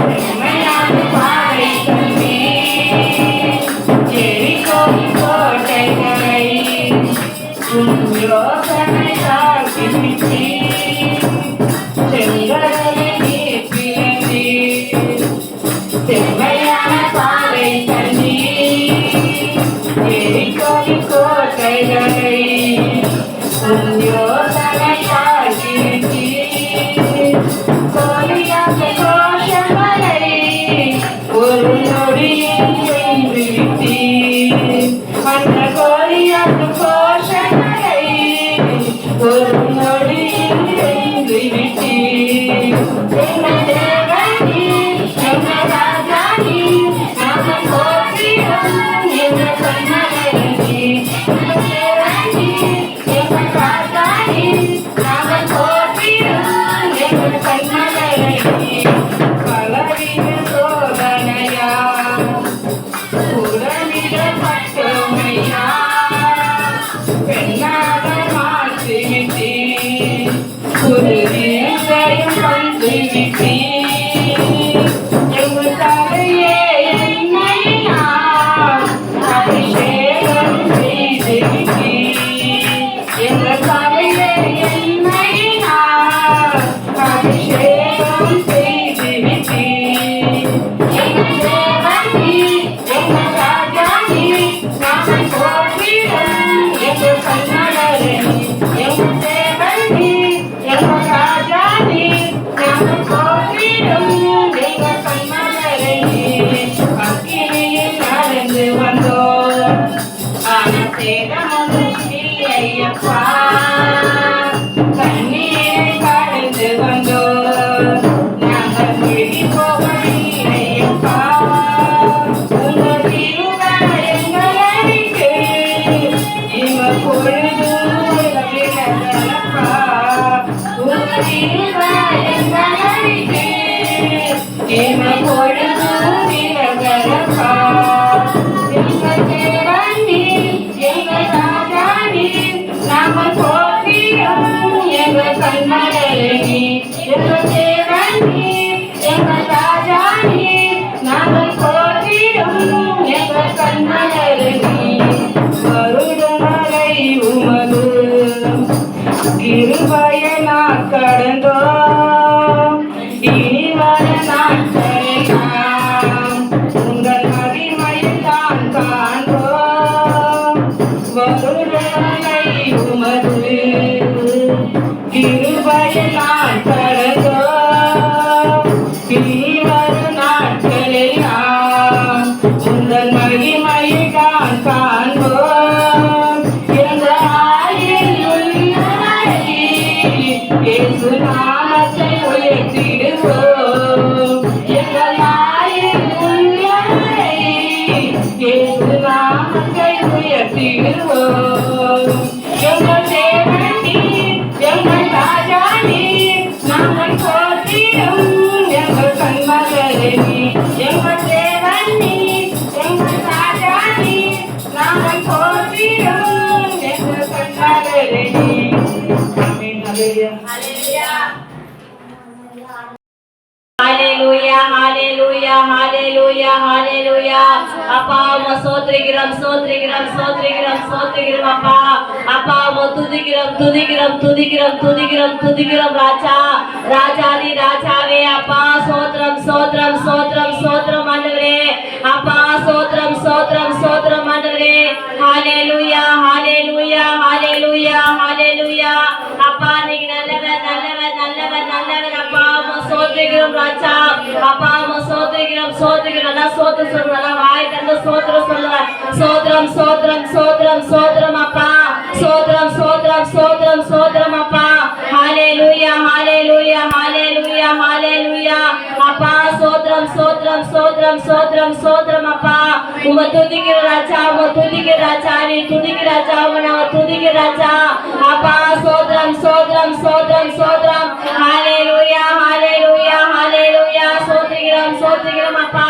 செம்மையான பாதை கண்ணே எரிகோ கோட்டைகளை உன் யோசனை தாழ்த்தி செங்கடலை நீர் பிளந்தே செம்மையான பாதை கண்ணே எரிகோ கோட்டைகளை உன் யோசனை தாழ்த்தி கோலியாக கோஷங்களை ஒரு நொடியில் வென்று விட்டீர் அந்த கோலியாக கோஷங்களை ஒரு நொடியில் வென்று விட்டீர் எங்கள் தேவனே எங்கள் ராஜானே நாங்கள் போற்றிடும் எங்கள் கண்ணகரே எங்கள் தேவனே எங்கள் ராஜானே நாங்கள் போற்றிடும் எங்கள் கண்ணகரே பலவித சோதனையா உடனிடப்பட்டமையா பெண்ணாக மாற்றிவிட்டீர் ஒரு நிலையம் வந்து விட்டீர் எங்கள் தலையே என்னையினால் அபிஷேகம் செய்து விட்டீர் எங்கள் தலையே என்னையினால் அபிஷேகம் செய்து விட்டீர் எங்கள் தேவனே எங்கள் ராஜானே நாங்கள் போற்றிடும் எங்கள் கண்ணகரே எங்கள் தேவனே எங்கள் ராஜானே நாங்கள் போற்றிடும் எங்கள் கண்ணகரே அக்கினியில் நடந்து வந்தோம் ஆனால் சேதமும் இல்லையப்பா கண்ணீரை கடந்து வந்தோம் நாங்கள் மூழ்கி போகவில்லையப்பா உங்கள் திருவா எங்கள் அடிக்கு இவர் பொழுது விலகலப்பா உங்கள் திருவா எங்கள் அடிக்கு இவர் பொழுது விலகலப்பா எங்கள் தேவனே எங்கள் ராஜானே நாங்கள் போற்றிடும் எங்கள் கண்ணகரே எங்கள் தேவனே எங்கள் ராஜானே நாங்கள் போற்றிடும் எங்கள் கண்ணகரே வருடமலை உமது கிருபைய கடந்தோம் இனி வர நாட்களெல்லாம் உங்கள் மகிமையில் தான் காண்போம் வருடமலை உமது கிருபைய கடந்தோம் இனி வரும் நாட்களெல்லாம் உங்கள் மகிமையில் தான் காண்போம் எங்கள் ஆயுள் உள்ளவரை இயேசு நாமத்தை உயர்த்திடுவோம் எங்கள் ஆயுள் உள்ளவரை இயேசு நாமத்தை உயர்த்திடுவோம் எங்கள் தேவனே எங்கள் ராஜானே நாங்கள் போற்றிடும் எங்கள் கண்மகரே எங்கள் தேவனே எங்கள் ராஜானே நாங்கள் போற்றிடும் எங்கள் கண்மகரே ஆமென் ஹல்லேலூயா ஹalleluya ஹalleluya ஹalleluya ஹalleluya அப்பா உம்மை ஸ்தோத்திரிக்கிறோம் ஸ்தோத்திரிக்கிறோம் ஸ்தோத்திரிக்கிறோம் ஸ்தோத்திரிக்கிறோம் அப்பா அப்பா உம்மை துதிக்கிறோம் துதிக்கிறோம் துதிக்கிறோம் துதிக்கிறோம் துதிக்கிறோம் ராஜா ராஜாதி ராஜாவே அப்பா ஸ்தோத்திரம் ஸ்தோத்திரம் ஸ்தோத்திரம் ஸ்தோத்திரம் ஆண்டவரே அப்பா ஸ்தோத்திரம் ஸ்தோத்திரம் ஸ்தோத்திரம் ஆண்டவரே ஹalleluya ஹalleluya ஹalleluya ஹalleluya அப்பா நீங்க நல்லவர் நல்லவர் நல்லவர் நல்லவர் அப்பா உம்மை ஸ்தோத்திரிக்கிறோம் ராஜா அப்பா உம்மை ஸ்தோத்திரிக்கிறோம் ஸ்தோத்திரிக்கிறோம் நல்லா ஸ்தோத்திரம் சொல்லுங்க நல்லா வாய் திறந்து ஸ்தோத்திரம் சொல்லுங்க ஸ்தோத்திரம் ஸ்தோத்திரம் ஸ்தோத்திரம் ஸ்தோத்திரம் அப்பா ஸ்தோத்திரம் ஸ்தோத்திரம் ஸ்தோத்திரம் ஸ்தோத்திரம் அப்பா ஹalleluya ஹalleluya ஹalleluya ஹalleluya அப்பா ஸ்தோத்திரம் ஸ்தோத்திரம் ஸ்தோத்திரம் ஸ்தோத்திரம் ஸ்தோத்திரம் அப்பா உம்மை துதிக்கிற ராஜா உம்மை துதிக்கிற ராஜா நீ துதிக்கிற ராஜா உம்மை நான் துதிக்கிற ராஜா அப்பா ஸ்தோத்திரம் ஸ்தோத்திரம் ஸ்தோத்திரம் ஸ்தோத்திரம் ஹalleluya ஹalleluya ஹalleluya ஸ்தோத்திரிக்கிறோம் ஸ்தோத்திரிக்கிறோம் அப்பா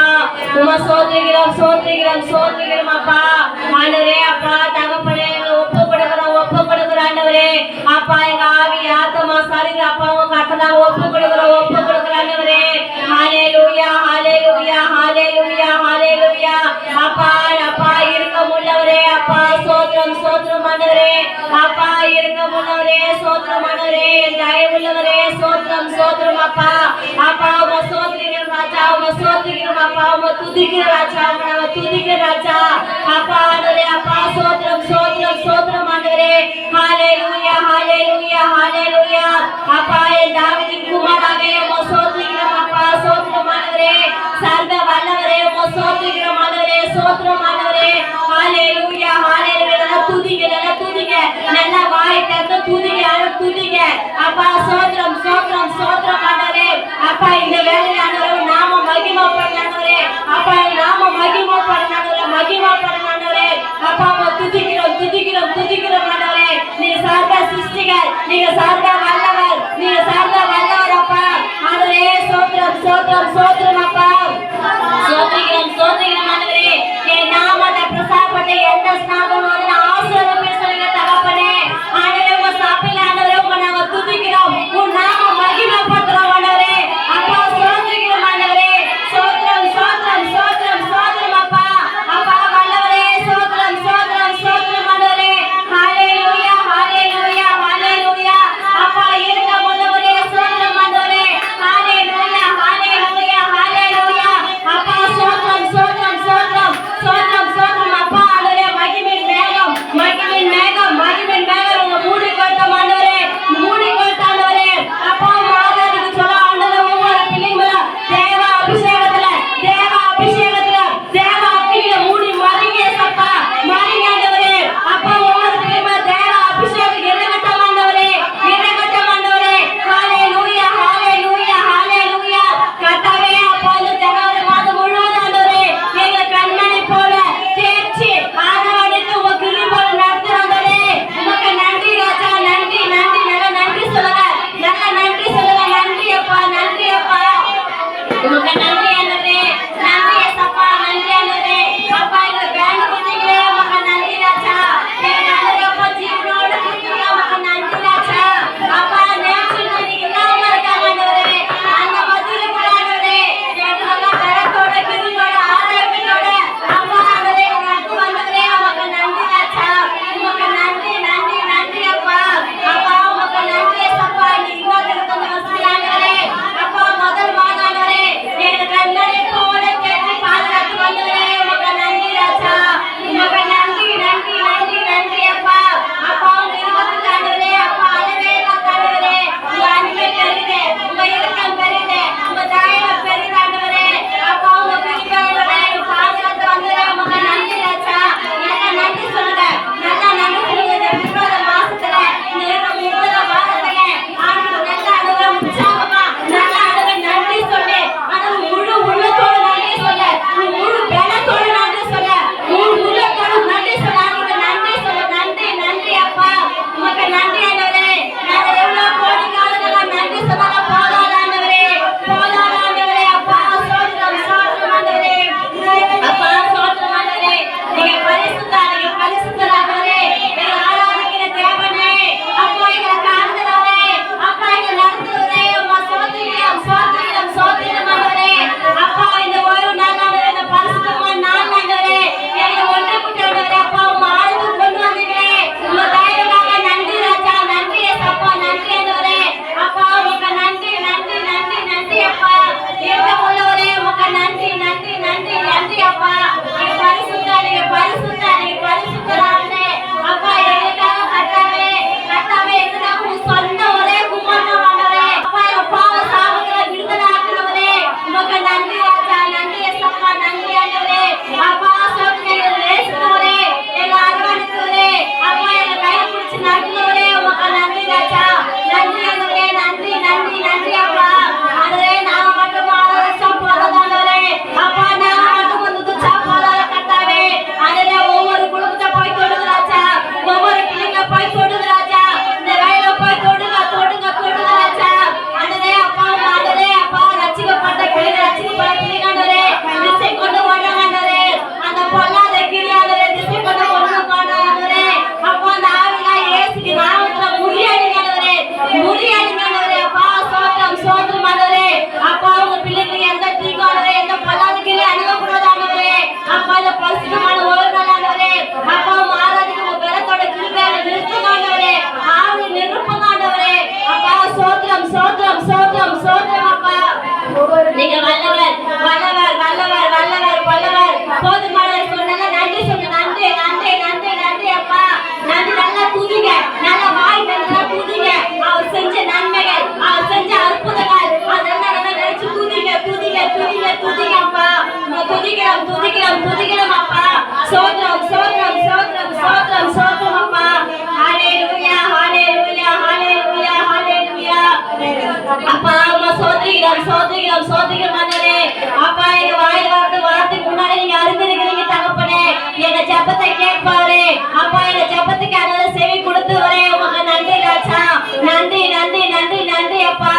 உம்மை ஸ்தோத்திரிக்கிறோம் ஸ்தோத்திரிக்கிறோம் ஸ்தோத்திரிக்கிறோம் அப்பா ஆண்டவரே அப்பா தகப்பனே எங்களை ஒப்பு கொடுக்குறோம் ஆண்டவரே அப்பா எங்க ஆவி ஆத்மா சரீரம் அப்பா உங்க கட்டளை ஒப்பு கொடுக்குறோம் ஆண்டவரே ஹalleluya சோத்திரம் ஆண்டவரே என் தயவுள்ளவரே சோத்திரம் சோத்திரம் அப்பா அப்பா உம்மை சோத்திரிக்கிறோம் ராஜா உம்மை சோத்திரிக்கிறோம் அப்பா உம்மை துதிக்கிறோம் ராஜா உம்மை நாம துதிக்கிறோம் ராஜா அப்பா ஆண்டவரே அப்பா சோத்திரம் சோத்திரம் சோத்திரம் ஆண்டவரே ஹalleluya ஹalleluya ஹalleluya அப்பா என் தாவீதின் குமாரனே உம்மை சோத்திரிக்கிறோம் அப்பா சோத்திரம் ஆண்டவரே சர்வ வல்லவரே உம்மை சோத்திரிக்கிறோம் ஆண்டவரே சோத்திரம் ஆண்டவரே ஹalleluya ஹalleluya நல்லா துதிங்க நல்லா வாய் திறந்து துதிங்க அப்பா சோத்திரம் சோத்திரம் சோத்திரம் ஆண்டவரே அப்பா இந்த வேளையில ஆண்டவரே நாம மகிமைப்படனவரே அப்பா நாம மகிமைப்படனவரே அப்பா உம்மை துதிக்கிறோம் ஆண்டவரே நீ சர்வ சிருஷ்டிகர் நீங்க சர்வ வல்லவர் அப்பா ஆண்டவரே சோத்திரம் சோத்திரம் சோத்திரம் அப்பா சோத்திரம் ஆண்டவரே என் நாமத்தை பிரசாதப்பட்ட எந்த ஸ்நாபமும் வந்து ஆசீர்வாதம் பேசுறீங்க தகப்பனே ஆண்டவரே உங்க சபையில ஆண்டவரே உங்க நாங்க துதிக்கிறோம் உன் நாம மகிமைப்படுத்துறோம் ஆண்டவரே அப்பா சோத்திரிக்கிறோம் ஆண்டவரே சோத்திரம் சோத்திரம் சோத்திரம் சோத்திரம் அப்பா அப்பா வல்லவரே சோத்திரம் சோத்திரம் சோத்திரம் ஆண்டவரே ஹalleluya ஹalleluya ஹalleluya அப்பா இருக்க உள்ளவரே சோத்திரம் ஆண்டவரே ஹalleluya ஹalleluya ஹalleluya துதிக்கிறோம் அப்பா. சோத்ரம் சோத்ரம் சோத்ரம் சோத்ரம் சோத்ரம் அப்பா. ஹalleluya ஹalleluya ஹalleluya ஹalleluya. அப்பா உம்மை சோத்ரிக்கிறோம் சோத்ரிக்கிறோம் சோத்ரிக்கிறோம் ஆண்டவரே. அப்பா எங்க வாயில வார்த்தை வார்த்தைக்கு முன்னாடி நீங்க அறிந்திருக்கிறீங்க தகப்பனே. எங்க ஜெபத்தை கேட்பாரே அப்பா. எங்க ஜெபத்துக்கு அனல செவி கொடுத்தவரே உமக்கு நன்றி ராஜா. நன்றி நன்றி நன்றி நன்றி அப்பா.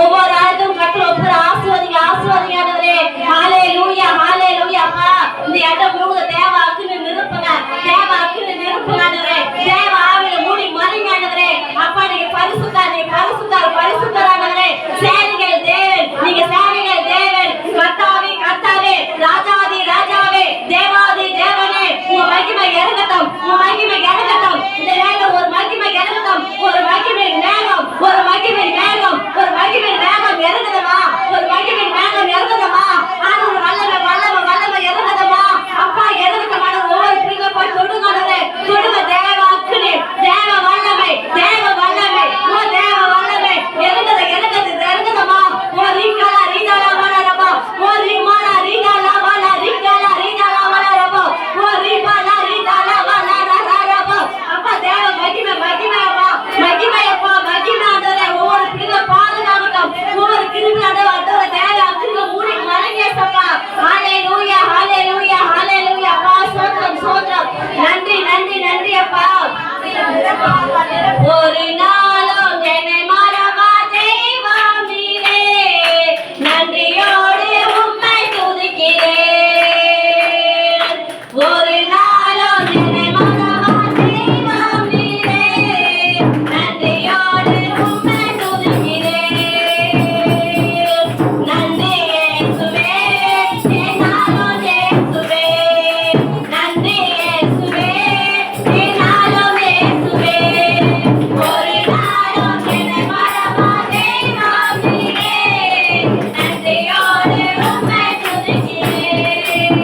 ஒவ்வொரு ஆளும் கர்த்தர் ஒவ்வொரு ஆசீர்வாதிங்க ஆசீர்வாதிங்க ஆண்டவரே. ஹalleluya ஹalleluya அப்பா. இந்த இடம் முழுவதும் தேவ அக்கினி நிரப்புங்க. தேவ அக்கினி நிரப்புங்க ஆண்டவரே. தேவ ஆவியில மூடி மறைங்க ஆண்டவரே. அப்பா நீங்க பரிசுத்தர் நீங்க பரிசுத்தர் பரிசுத்தர் ஆண்டவரே. சேனைகள் தேவன் நீங்க சேனைகள் தேவன். கர்த்தாவே கர்த்தாவே ராஜாதி ராஜாவே தேவாதி தேவனே உங்க மகிமை இறங்கட்டும் உங்க மகிமை இறங்கட்டும். இந்த நேரம் ஒரு மகிமை இறங்கட்டும். ஒரு மகிமை மேகம் ஒரு மகிமை மேகம் ஒரு மகிமை மேகம் இறங்குதமா. ஒரு மகிமை மேகம் இறங்குதமா. ஆண்டவர் வல்லமை வல்லமை வல்லமை இறங்குதமா. அப்பா இறங்குதமா. ஒவ்வொரு பிள்ளைங்க போய் தொடுங்கானே தொடுங்க. தேவ அக்கினி தேவ வல்லமை தேவ வல்லமை ஓ தேவ வல்லமை இறங்குது இறங்குது இறங்குதமா. ஓ ரீகாலா ரீதாலா வளரமா. ஓ ரீமாலா ரீதாலா வள ரீகாலா ரீதாலா வளரமா. ஓ ரீபாலா ரீதாலா வளரரரமா. அப்பா தேவ மகிமை மகிமை அப்பா மகிமை அப்பா மகிமை ஆண்டவரே. ஒவ்வொரு பிள்ளைங்க பாதுகாக்கட்டும். ஒவ்வொரு கிருமியாட ஆண்டவரே தேவ அக்கினி மூடி மறைங்க அப்பா. ஹalleluya ஹalleluya ஹalleluya அப்பா. சோத்ரம் சோத்ரம் நன்றி நன்றி நன்றி அப்பா. ஒரு நாளும் என்னை மறவா தெய்வம் நீரே. நன்றியோடு உம்மை துதிக்கிறேன். ஒரு நாளும் என்னை மறவா தெய்வம் நீரே. நன்றியோடு உம்மை துதிக்கிறேன். நன்றி இயேசுவே என்னாலும் இயேசுவே. நன்றி இயேசுவே என்னாலும் இயேசுவே. ஒரு நாளும் என்னை மறவா தெய்வம் நீரே. நன்றியோடு உம்மை துதிக்கிறேன்.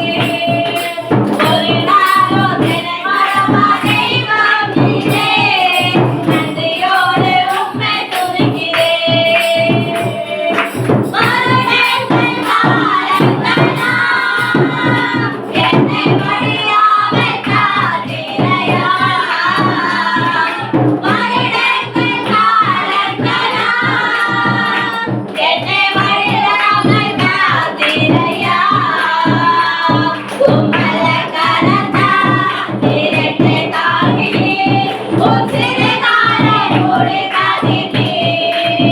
ஒரு நாளும் என்னை மறவா தெய்வம் நீரே. நன்றியோடு உம்மை துதிக்கிறேன். வருடங்கள் காலங்களா என்னை வழியாமல் காத்தீரையா. வருடங்கள் காலங்களா என்னை வழியாமல் காத்தீரையா. உம்மல்ல கரத்தால் இரட்டை தாங்கினீர். உம் சிறு காலோடு காத்தினீர்.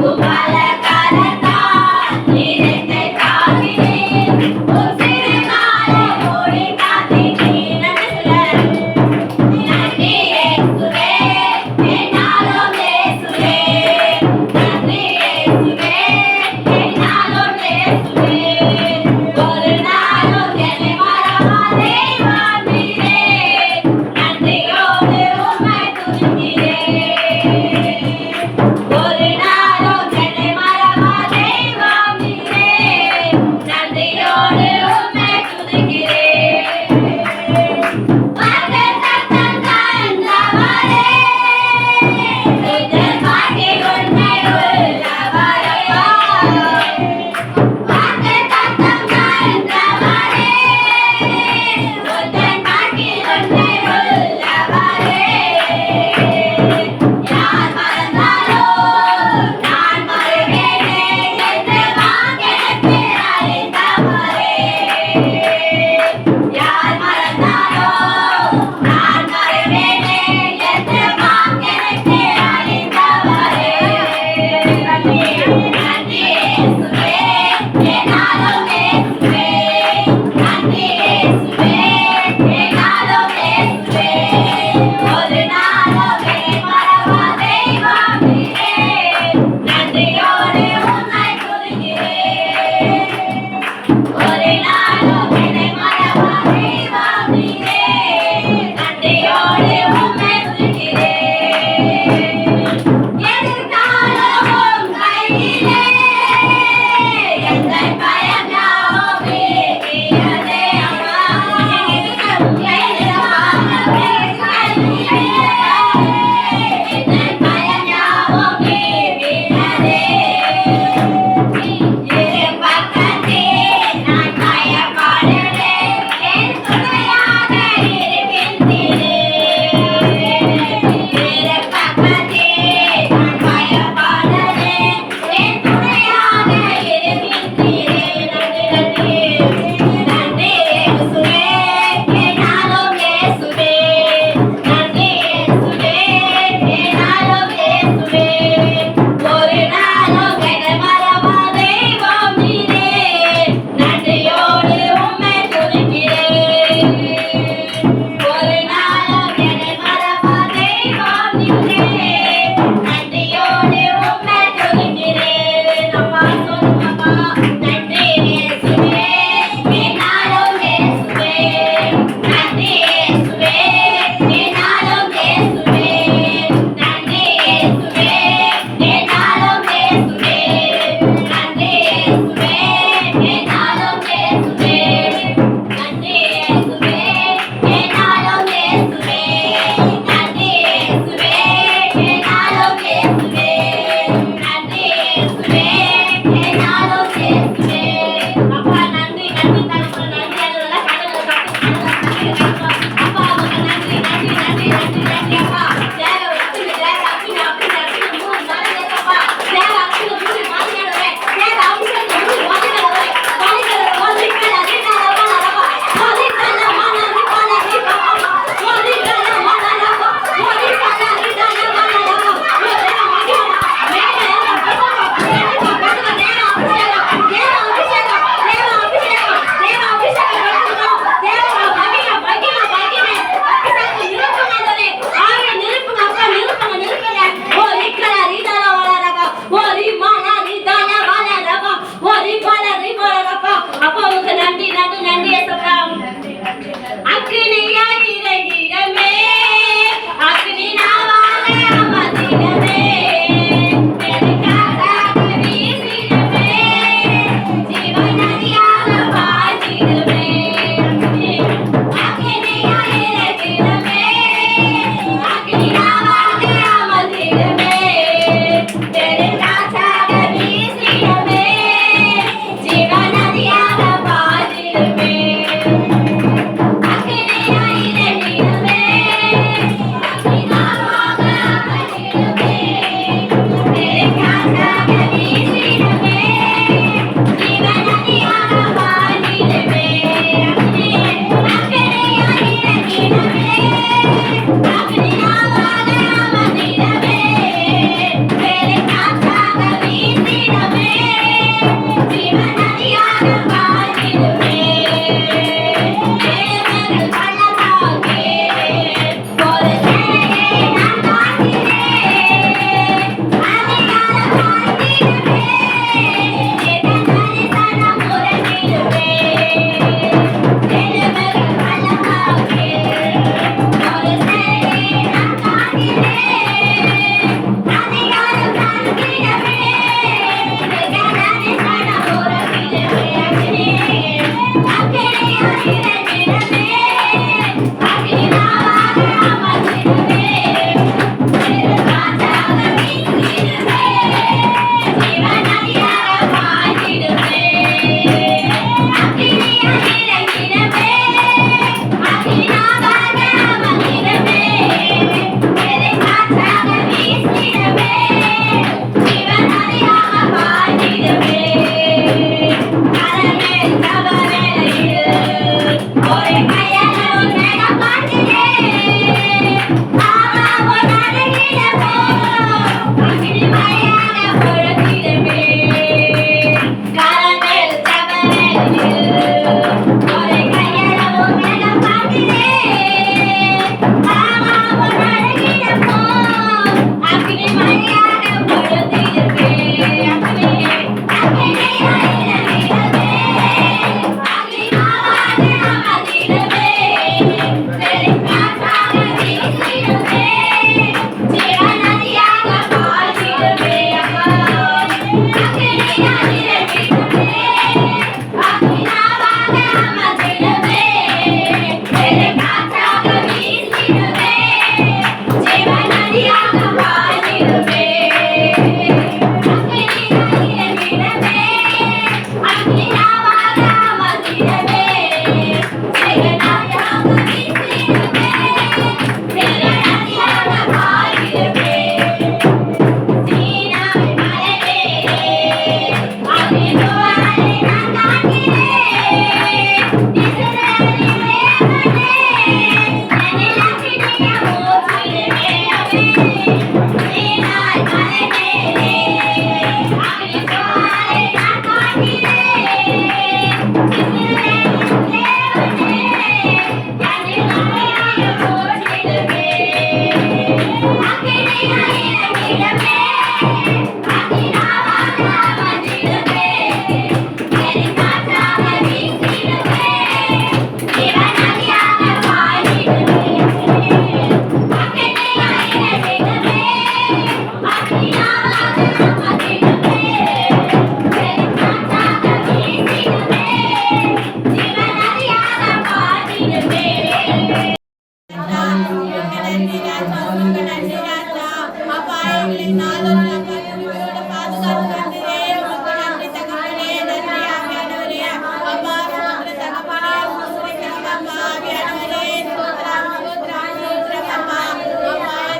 உம்மல்ல கரத்தால் இரட்டை தாங்கினீர். உம் சிறு காலோடு காத்தினீர். நன்றி இயேசுவே என்னாலும் இயேசுவே. நன்றி இயேசுவே என்னாலும் இயேசுவே. ஒரு நாளும் என்னை மறவா தெய்வம் நீரே. நன்றியோடு உம்மை துதிக்கிறேன். ஒரு நாளும் என்னை மறவா தெய்வம் நீரே. நன்றியோடு உம்மை துதிக்கிறேன். வாக்குத்தத்தம் தந்தவரே. இதன் வாக்கை உண்மை உள்ளவரப்பா. வாக்குத்தத்தம் தந்தவரே. உந்தன் வாக்கில் உண்மை உள்ளவரே. யார் மறந்தாலோ நான் மறவேனே என்று வாக்கெடுத்து அறிந்தவரே. யார் மறந்தாலோ நான் மறவேனே என்று வாக்கெடுத்து அறிந்தவரே. நன்றி இயேசுவே என்னாலும் இயேசுவே. நன்றி இயேசுவே என்னாலும் இயேசுவே. ஒரு நாளும் என்னை மறவா தெய்வம் நீரே. நன்றியோடு உம்மை துதிக்கிறேன். ஒரு நாளும் என்னை மறவா தெய்வம் நீரே. நன்றியோடு உம்மை துதிக்கிறேன். எதிர்காலம் உம் கையிலே. எந்தன் பயம் யாவும்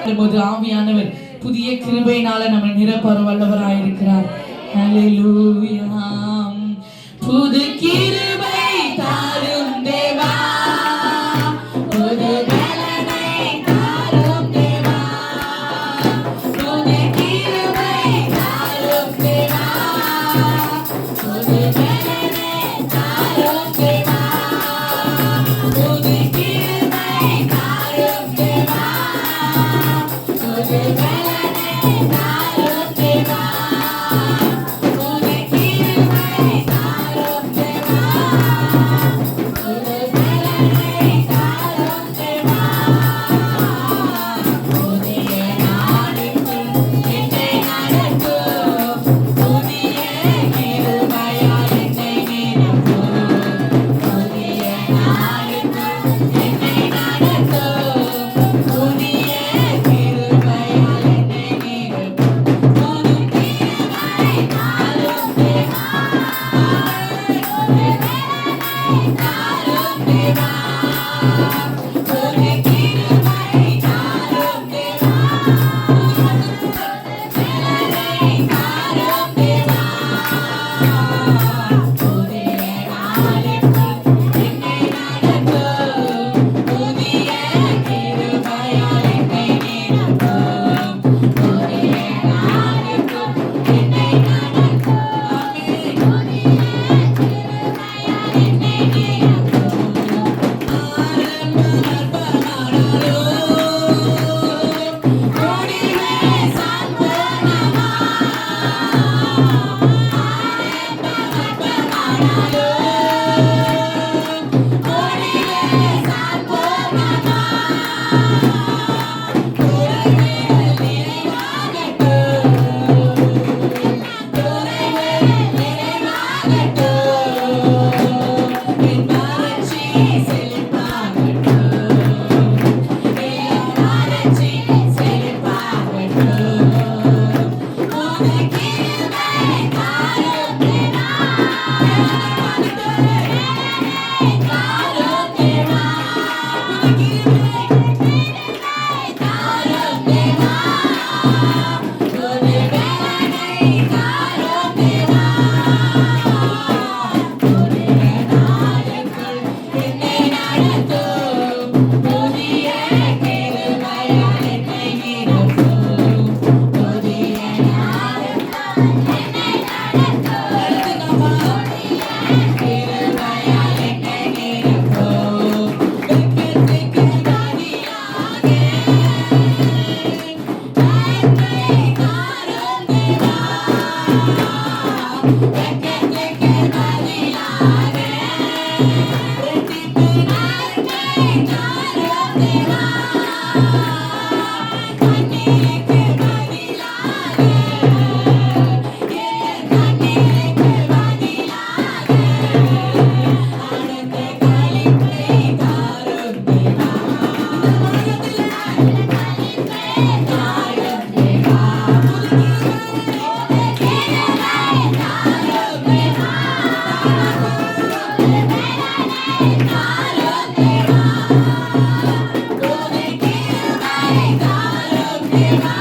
பாடும்போது ஆவியானவர் புதிய கிருபையினால நம்ம நிரப்பற வல்லவராயிருக்கிறார். ஹalleluya. புது கிருபை தாரும் தேவா, புது பலனை தாரும் தேவா, புது கிருபை தாரும் தேவா, புது பலனை தாரும் தேவா, புது கிருபை தாரும் தேவா, புது பலனை தாரும் தேவா, புது கிருபை தாரும் தேவா, புது பலனை தாரும் தேவா. புதிய நாளுக்குள் என்னை நடத்தும், புதிய கிருபையால் என்னை நிரப்பும். புதிய நாளுக்குள் என்னை நடத்தும், புதிய கிருபையால் என்னை நிரப்பும். புது கிருபை தாரும் தேவா, புது பலனை தாரும் தேவா, புது கிருபை தாரும் தேவா, பலனை தாரும் தேவா. புதிய நாளுக்குள் என்னை நடத்தும், புதிய கிருபையால் என்னை நிரப்பும். புதிய நாளுக்குள் என்னை நடத்தும், புதிய கிருபையால் என்னை நிரப்பும். ஆரம்ப அற்பமானாலோ, முடிவே சம்பூர்ணமா. ஆரம்ப அற்பமானாலோ, முடிவே சம்பூர்ணமா. குறைவுகள் நிறைவாகட்டும், குறைவுகள் நிறைவாகட்டும், என் வறட்சி செழிப்பாகட்டும், என் வறட்சி செழிப்பாகட்டும். புது கிருபை தாரும் தேவா, தாரும் தேவா, புது கிருபை தாரும் தேவா, புது பலனை தாரும் தேவா. புதிய நாளுக்குள் என்னை நடத்தும், புதிய கிருபையால் என்னை நிரப்பும். புதிய நாளுக்குள் என்னை நடத்தும், புதிய கிருபையால் என்னை நிரப்பும். வெட்கத்துக்கு பதிலாக நன்மை தாரும் தேவா, வெட்கத்துக்கு பதிலாக இரட்டிப்பு நன்மை தாரும் தேவா, கண்ணீருக்கு பதிலாக என் கண்ணீருக்கு பதிலாக ஆனந்த களிப்பை தாரும் தேவா, ஆனந்த களிப்பை தாரும் தேவா, புது கிருபை தாரும் தேவா, புது பலனை தாரும் தேவா, புது கிருபை தாரும் தேவா,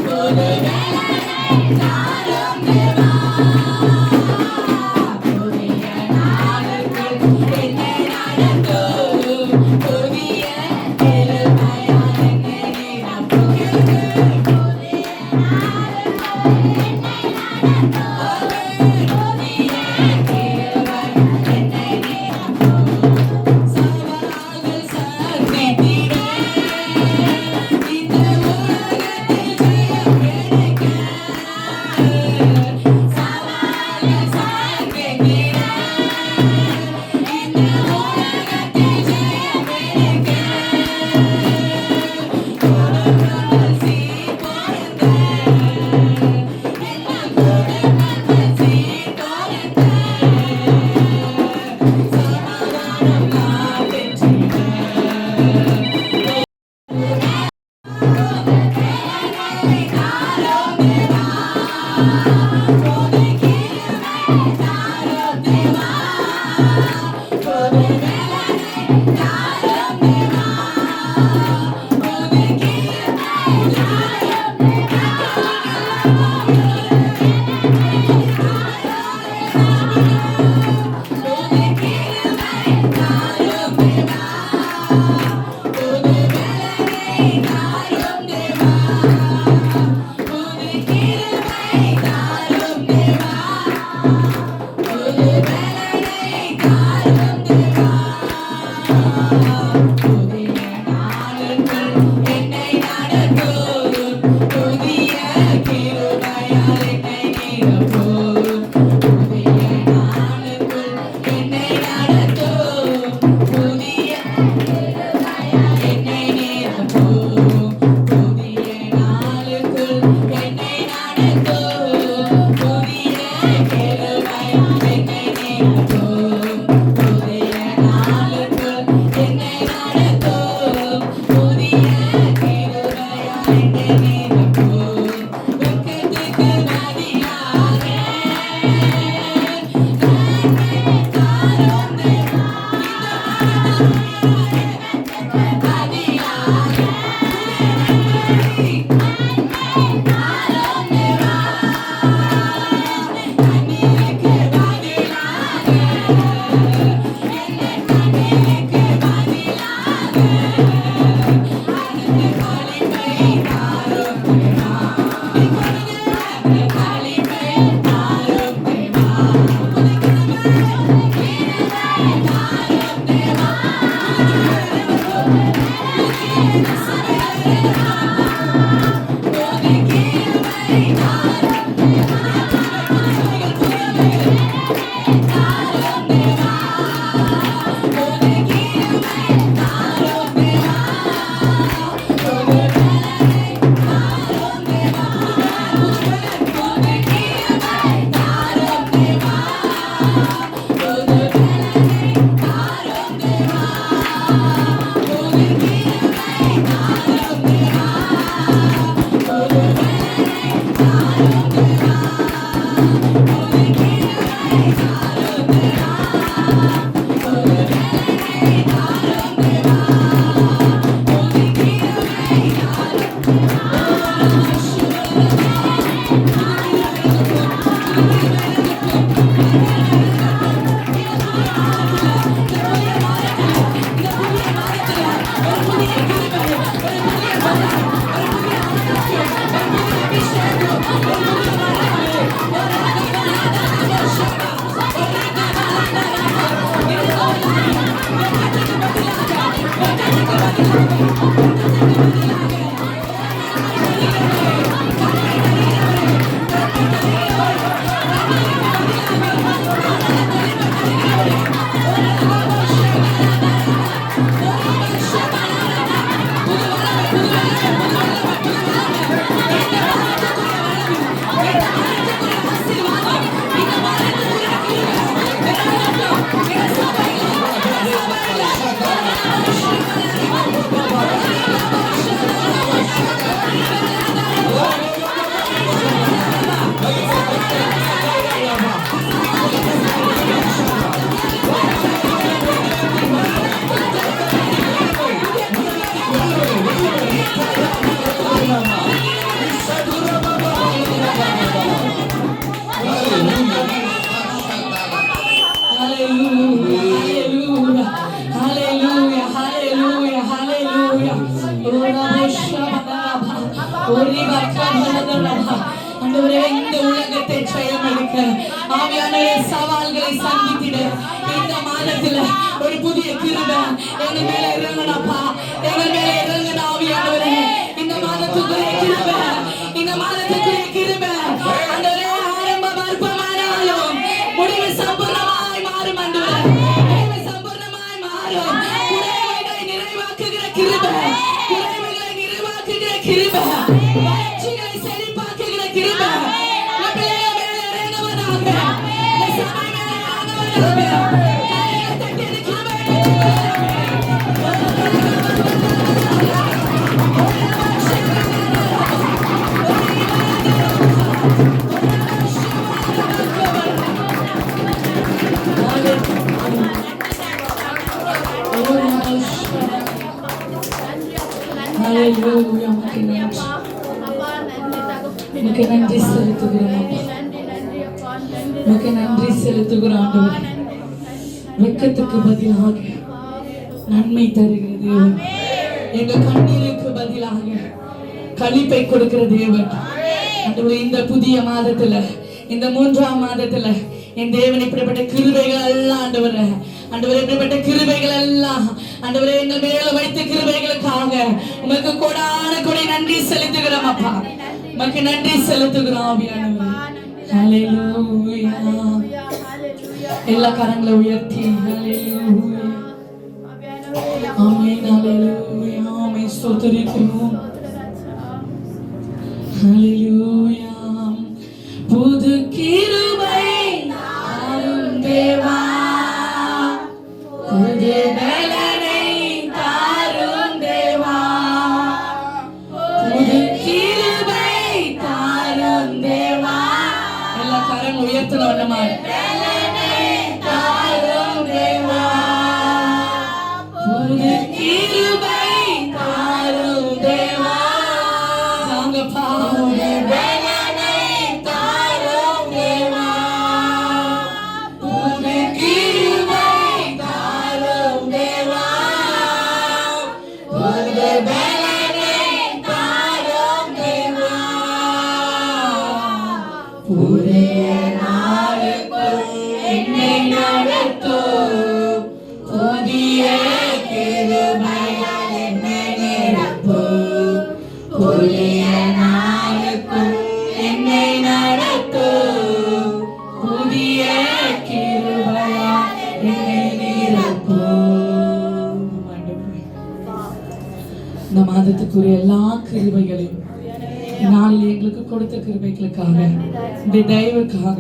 புது பலனை தாரும் தேவா. புதிய நாளுக்குள் என்னை நடத்தும், புதிய கிருபையால் என்னை நிரப்பும். புதிய நாளுக்குள் என்னை நடத்தும், புதிய கிருபையால் என்னை நிரப்பும். சவால்கள் சந்தித்திட, இந்த உலகத்தில் ஜெயம் கிடைக்க. சவால்கள் சந்தித்திட, இந்த உலகத்தில் ஜெயம் கிடைக்க. குடும்பங்கள் சீர் பொருந்த, எல்லா குடும்பங்கள் சீர் பொருந்த. சமாதானம் நான் பெற்றிட, பலனை தாரும் தேவா, புது கிருபை தாரும் தேவா, புது பலனை தாரும் தேவா, புது hallelujah, hallelujah, hallelujah, hallelujah. ஆண்டவரே இந்த உலகத்தை ஜெயமெடுக்க ஆவியானவரே சவால்களை சந்தித்திட இந்த மாதத்துல ஒரு புதிய கிருபை எங்க மேல இறங்கனப்பா, எங்க மேல இறங்கன ஆவியானவரே. இந்த மாதத்துக்குரிய கிருபை, இந்த மாதத்துக்குரிய கிருபை ஆண்டவரே. ஆரம்பம் அற்பமானாலும் முடிவு சம்பூர்ணமாய் மாறும் ஆண்டவரே, முடிவு சம்பூர்ணமாய் மாறும். குறைவுகளை நிறைவாக்குகிற கிருபை, குறைவுகளை நிறைவாக்குகிற கிருபை, வளர்ச்சிகளை செழிப்பாக்குகிற கிருபை உங்க பிள்ளைகள் மேல இறங்குவதாக, இந்த சபை மேல இறங்குவதாக. கையை தட்டி இந்த கிருபையை ஹalleluya. உமக்கு நன்றி செலுத்துகிறோம், உமக்கு நன்றி செலுத்துகிறோம் ஆண்டவரே. வெட்கத்துக்கு பதிலாக நன்மை தருகிற தேவன், எங்க கண்ணீருக்கு பதிலாக களிப்பை கொடுக்கிற தேவன் ஆண்டவரே. இந்த புதிய மாதத்துல, இந்த 3ஆம் மாதத்துல என் தேவன் இப்படிப்பட்ட கிருபைகள் எல்லாம் ஆண்டவரே, ஆண்டவரே இப்படிப்பட்ட கிருபைகள் எல்லாம் ஆண்டவரே எங்கள் மேல வைத்த கிருபைகளுக்காக உமக்கு கொடான கொடை நன்றி செலுத்துகிறோம் அப்பா, உமக்கு நன்றி செலுத்துகிறோம் ஆவியானவரே. ஹalleluya. எல்லா கரங்களை உயர்த்தி ஹalleluya, ஆமென், ஹalleluya, ஆமென், ஸ்தோத்திரிக்கிறோம், ஹalleluya. புது கிருபை தாரும் தேவா, புது பலனை தாரும் தேவா, புது கிருபை தாரும் தேவா. எல்லா கரம் உயர்த்தின வண்ணமா தாரும் தேவா, புது கிருபை தாரும் தேவா. தாங்கப்பா, புது பலனை தாரும் தேவா, புது கிருபை தாரும் தேவா, புது பலனை தாரும் தேவா. புதிய நாளுக்குள் என்னை நடத்தும், புதிய கிருபையால் என்னை நிரப்பும், புதிய நாளுக்குள் என்னை நடத்தும், புதிய கிருபையால் என்னை நிரப்பும். ஆண்டவரே, இந்த மாதத்துக்குரிய எல்லா கிருபைகளையும் நாளில் எங்களுக்கு கொடுத்த கிருபைகளுக்காக, இந்த தயவுக்காக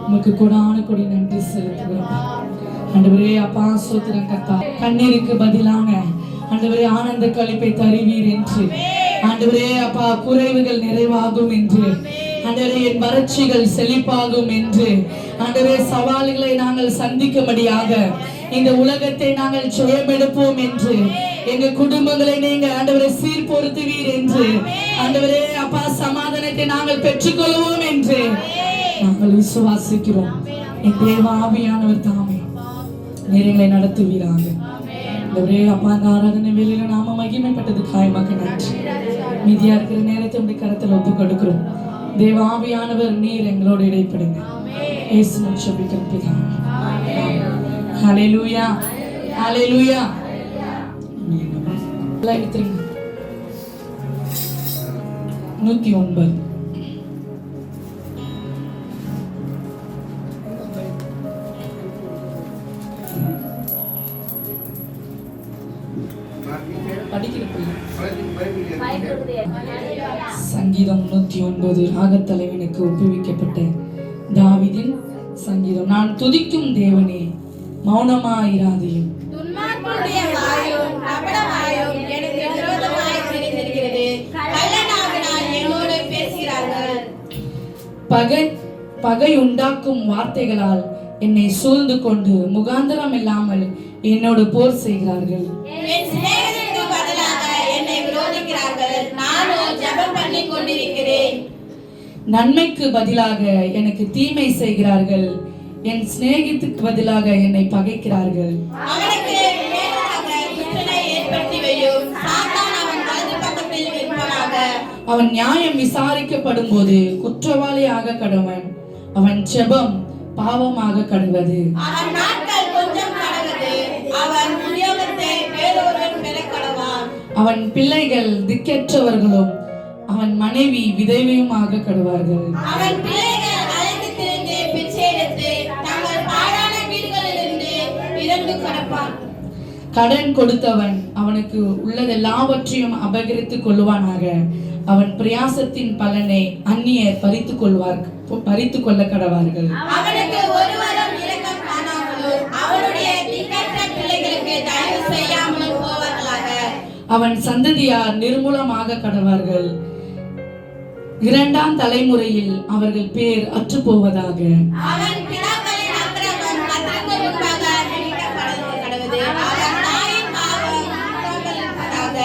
உமக்கு கொடான கொடி நன்றி செலுத்துகிறோம் ஆண்டவரே. அப்பா ஸ்தோத்திரம் கர்த்தா. கண்ணீருக்கு பதிலாக ஆண்டவரே ஆனந்த களிப்பை தருவீர் என்று ஆண்டவரே. அப்பா குறைவுகள் நிறைவாகும் என்று ஆண்டவரே, என் வறட்சிகள் செழிப்பாகும் என்று ஆண்டவரே, சவால்களை நாங்கள் சந்திக்கும்படியாக இந்த உலகத்தை நாங்கள் ஜெயமெடுப்போம் என்று, எங்க குடும்பங்களை நீங்க ஆண்டவரே சீர்பொருத்துவீர் என்று ஆண்டவரே. அப்பா சமாதானத்தை நாங்கள் பெற்றுக்கொள்வோம் என்று நாங்கள் விசுவாசிக்கிறோம். என் தேவ ஆவியானவர் தாமே நேரங்களை நடத்துவீராக ஆண்டவரே. அப்பா அந்த ஆராதனை வேலையில நாம மகிமைப்பட்டது காயமாக்க நன்றி. மீதியா இருக்கிற நேரத்தை உடைய கரத்துல ஒப்பு கொடுக்கிறோம். தேவ ஆவியானவர் நீர் எங்களோடு இடைப்படுங்க. இயேசுவின் ஜெபத்தில் பிதாவே. ஹalleluya, ஹalleluya. லைன் 109. சங்கீதம் 109 ராகத்தலைவனுக்கு ஒப்புவிக்கப்பட்ட தாவீதின் சங்கீதம். நான் துதிக்கும் தேவனே மௌனமாயிராதையும், துன்மார்க்கனுடைய வாயும் கபடமாயும் எனக்கு விரோதமாய் திரிந்திருக்கிறது. கள்ளனாவினால் என்னோடு பேசுகிறார்கள். பகை உண்டாக்கும் வார்த்தைகளால் என்னை சூழ்ந்து கொண்டு முகாந்தரம் இல்லாமல் என்னோடு போர் செய்கிறார்கள். என் சிநேகிதருக்கு பதிலாக என்னை விரோதிக்கிறார்கள். நானும் ஜெபம் பண்ணி கொண்டிருக்கிறேன். நன்மைக்கு பதிலாக எனக்கு தீமை செய்கிறார்கள். என் சிநேகித்துக்கு பதிலாக என்னை பகைக்கிறார்கள். அவனுக்கு நேராக துஷ்டனை ஏற்படுத்தி வையும். சாத்தான் அவன் வலது பக்கத்தில் இருப்பானாக. அவன் நியாயம் விசாரிக்கப்படும் போது குற்றவாளியாக கடவன். அவன் செபம் பாவமாக கடவது. அவன் நாட்கள் கொஞ்சம் கடவது. அவன் உத்தியோகத்தை வேறொருவன் பெற கடவான். அவன் பிள்ளைகள் திக்கற்றவர்களும் அவன் மனைவி விதவையுமாக கடவார்கள். அவன் பிள்ளைகள் அலைந்து திரிந்து பிச்சை எடுத்து தங்கள் பாழான வீடுகளிலிருந்து இறந்து கடப்பான். கடன் கொடுத்தவன் அவனுக்கு உள்ளதெல்லாவற்றையும் அபகரித்துக் கொள்வானாக. அவன் பிரயாசத்தின் பலனை அந்நியர் பறித்துக் கொள்ள கடவார்கள். அவனுக்கு ஒருவரும் இரக்கம் காணாமலும் அவனுடைய திக்கற்ற பிள்ளைகளுக்கு தயவு செய்யாமலும் போவார்களாக. அவன் சந்ததியார் நிர்மூலமாக கடவார்கள். இரண்டாம் தலைமுறையில் அவர்கள் பேர் அற்று போவதாக. அவன் பிதாக்களின் அக்கிரமம் கர்த்தருக்கு முன்பாக நினைக்கப்பட கடவது. அவன் தாயின் பாவம் புறம்பெறுவதாக.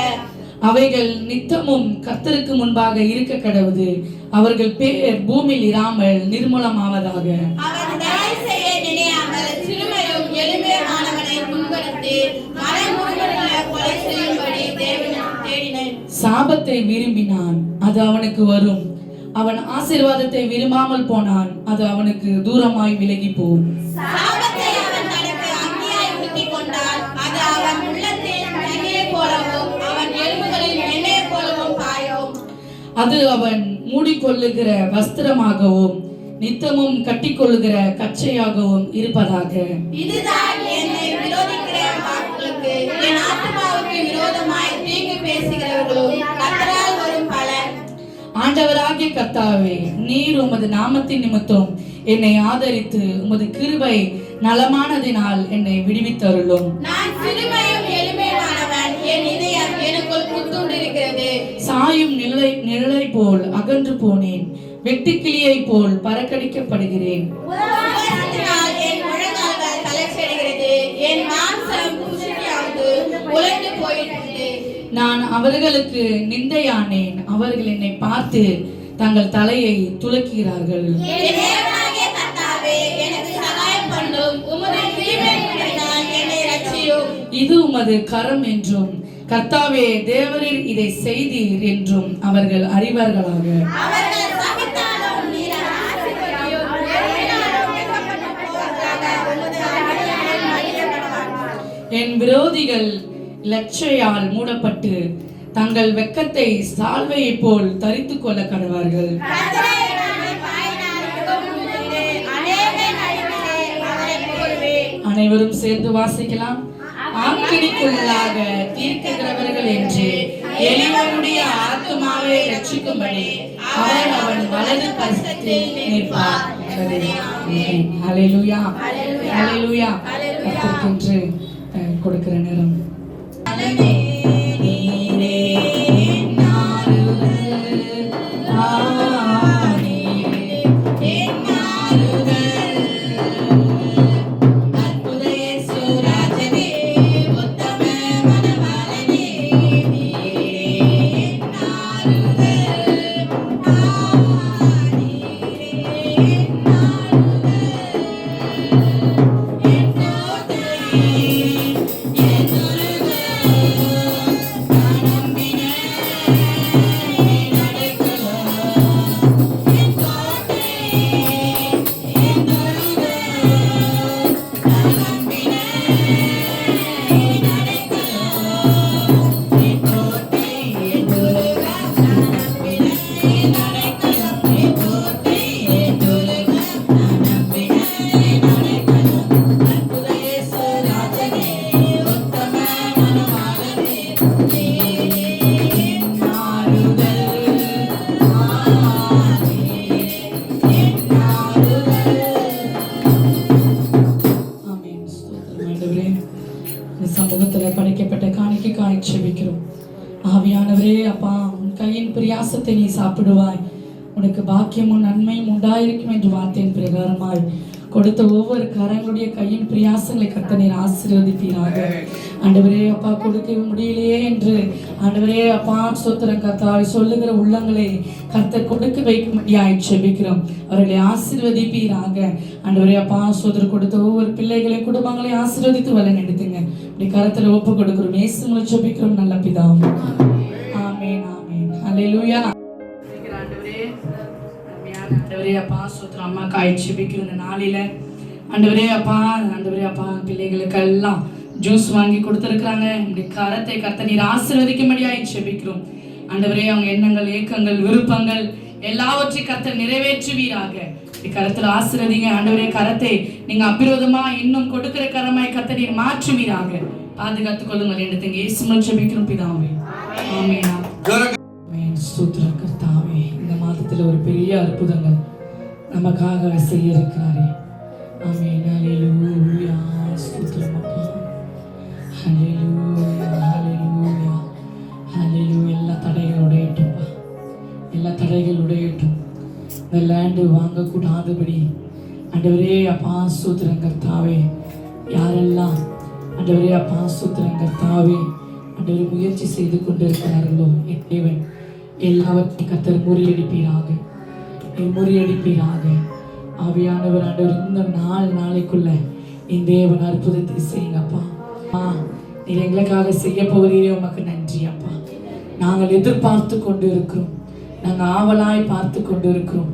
அவைகள் நித்தமும் கர்த்தருக்கு முன்பாக இருக்க கடவுது. அவர்கள் பேர் பூமியில் இராமல் நிர்மூலமாவதாக. அவன் தயை செய்ய நினையாமல் சிறுமையும் எளிமையுமானவனை முன்கொடுத்து மனமுருகனுள்ள கொலை செய்யும்படி தேவனை தேடினேன். சாபத்தை விரும்பினான், அது அவனுக்கு வரும். அவன் ஆசீர்வாதத்தை விரும்பாமல் போனான், அது அவனுக்கு தூரமாய் விலகி போகும். சாபத்தை அவன் தனக்கு அங்கியாய் உடுத்திக் கொண்டான், அது அவன் உள்ளத்தில் தண்ணீரைப் போலவும் அவன் எலும்புகளில் எண்ணெயைப் போலவும் பாயும். அது அவன் மூடிக்கொள்ளுகிற வஸ்திரமாகவும் நித்தமும் கட்டிக்கொள்ளுகிற கச்சையாகவும் இருப்பதாக. இதுதான் என்னை விரோதிக்கிற வாக்குகளுக்கு, என் ஆத்துமாவுக்கு விரோதமாய் தீங்கு பேசுகிறவர்களும் கர்த்தரால் வரும் பலன். ஆண்டவராகிய கர்த்தாவே, நீர் உமது நாமத்தின் நிமித்தம் என்னை ஆதரித்து உமது கிருபை நலமானதினால் என்னை விடுவித்தருளும். நான் சிறுமையும் எளிமையுமானவன், என் இதயம் எனக்குள் குத்துண்டிருக்கிறது. சாயும் நிழலை போல் அகன்று போனேன், வெட்டுக்கிளியை போல் பறக்கடிக்கப்படுகிறேன். உபவாசத்தினால் என் முழங்கால்கள் தளர்ச்சியடைகிறது, என் மாம்சம் புஷ்டியாவது உலர்ந்து போயிற்று. நான் அவர்களுக்கு நிந்தையானேன், அவர்கள் என்னை பார்த்து தங்கள் தலையை துலக்குகிறார்கள். என் தேவனாகிய கர்த்தாவே, எனக்கு சகாயம் பண்ணும். உமது கிருபையினால் என்னை இரட்சியும். இது உமது கரம் என்றும் கர்த்தாவே தேவரீர் இதை செய்தீர் என்றும் அவர்கள் அறிவார்களாக. அவர்கள் சபித்தாலும் நீர் ஆசீர்வதியும். எண்ணினாலும் வெட்கப்பட்டு போவதாக உமது அடியார்கள் மகிழப்படுவார்கள். என் விரோதிகள் லட்சையால் மூடப்பட்டு தங்கள் வெட்கத்தை சால்வையை போல் தரித்துக் கொள்ள கடவார்கள். கர்த்தரே, நான் வாயினால் மிகவும் உயர்ந்து அநேகர் நடுவிலே அவரை புகழுவேன். அனைவரும் சேர்ந்து வாசிக்கலாம். ஆக்கினிக்குள்ளாக தீர்க்கிறவர்கள் என்று எளிவனுடைய ஆத்துமாவை ரட்சிக்கும்படி அவர் அவன் வலது பரிசத்தில் நிற்பார். ஹல்லேலூயா, ஹல்லேலூயா. கர்த்தருக்கென்று கொடுக்கிற நேரம். சமூகத்துல படைக்கப்பட்ட காணிக்கைக்காய் செபிக்கிறோம். ஆவியானவரே, அப்பா, உன் கையின் பிரயாசத்தை நீ சாப்பிடுவாய், உனக்கு பாக்கியமும் நன்மையும் உண்டாயிருக்கும் என்று வார்த்தையின் பிரகாரமாய் கொடுத்த ஒவ்வொரு கரங்களுடைய கையின் பிரயாசங்களை கர்த்தர் நீர் ஆசீர்வதிப்பீராக. ஆண்டவரே அப்பா, கொடுக்க முடியலையே என்று ஆண்டவரே அப்பா ஸ்தோத்திரம் கர்த்தாவை சொல்லுகிற உள்ளங்களை கர்த்தர் கொடுக்க வைக்கும்படியாய் ஜெபிக்கிறோம். அவர்களை ஆசீர்வதிப்பீராக. ஆண்டவரே அப்பா ஸ்தோத்திரம் கொடுத்த ஒவ்வொரு பிள்ளைகளையும் குடும்பங்களையும் ஆசீர்வதித்து வழி நடத்துங்க. இப்படி கரத்துல ஒப்பு கொடுக்கிறோம். இயேசுவின் மூலம் ஜெபிக்கிறோம் நல்ல பிதாவே. ஆமென் ஆமென். ஹல்லேலூயா. ஆண்டவரே அப்பா ஸ்தோத்திரம். அம்மா காய் ஜெபிக்கிற இந்த நாளில ஆண்டவரே அப்பா பிள்ளைகளுக்கெல்லாம் ஜூஸ் வாங்கி கொடுத்துருக்குறாங்க. இப்படி கரத்தை கர்த்தர் நீர் ஆசீர்வதிக்கும்படியாய் ஜெபிக்கிறோம். ஆண்டவரே அவங்க எண்ணங்கள், ஏக்கங்கள், விருப்பங்கள் எல்லாவற்றையும் கர்த்தர் நிறைவேற்றுவீராக. கரத்துல ஆசீர்வதிங்க ஆண்டவரே. கரத்தை நீங்க அபிரோதமா இன்னும் கொடுக்கிற கரமாய் கர்த்தர் நீர் மாற்றுவீராக. பாதுகாத்துக் கொள்ளுங்கள் என்று இயேசு மூலம் ஜெபிக்கிறோம் பிதாவே. ஆமென் ஆமென். ஸ்தோத்திரம் கர்த்தாவே. இந்த மாதத்துல ஒரு பெரிய அற்புதங்கள் நமக்காக செய்ய இருக்கிறாரே. ஆமென். ஹல்லேலூயா. ஸ்தோத்திரம் அப்பா. ஹல்லேலூயா ஹல்லேலூயா ஹல்லேலூயா. எல்லா தடைகள் உடையட்டும்பா, எல்லா தடைகள் உடையட்டும். இந்த லேண்டு வாங்கக்கூடாதபடி ஆண்டவரே அப்பா ஸ்தோத்திரம் கர்த்தாவே. யாரெல்லாம் ஆண்டவரே அப்பா ஸ்தோத்திரம் கர்த்தாவே ஆண்டவரே முயற்சி செய்து கொண்டிருக்கிறார்களோ என் தேவன் எல்லாவற்றையும் கர்த்தர் முறியடிப்பீராக. ஆவியானவர் ஆண்டவர் இந்த நாளைக்குள்ள என் தேவன் அற்புதத்தை செய்யுங்கப்பா. நீர் எங்களுக்காக செய்ய போகிறீரே, உமக்கு நன்றி அப்பா. நாங்கள் எதிர்பார்த்து கொண்டு இருக்கிறோம், நாங்கள் ஆவலாய் பார்த்து கொண்டு இருக்கிறோம்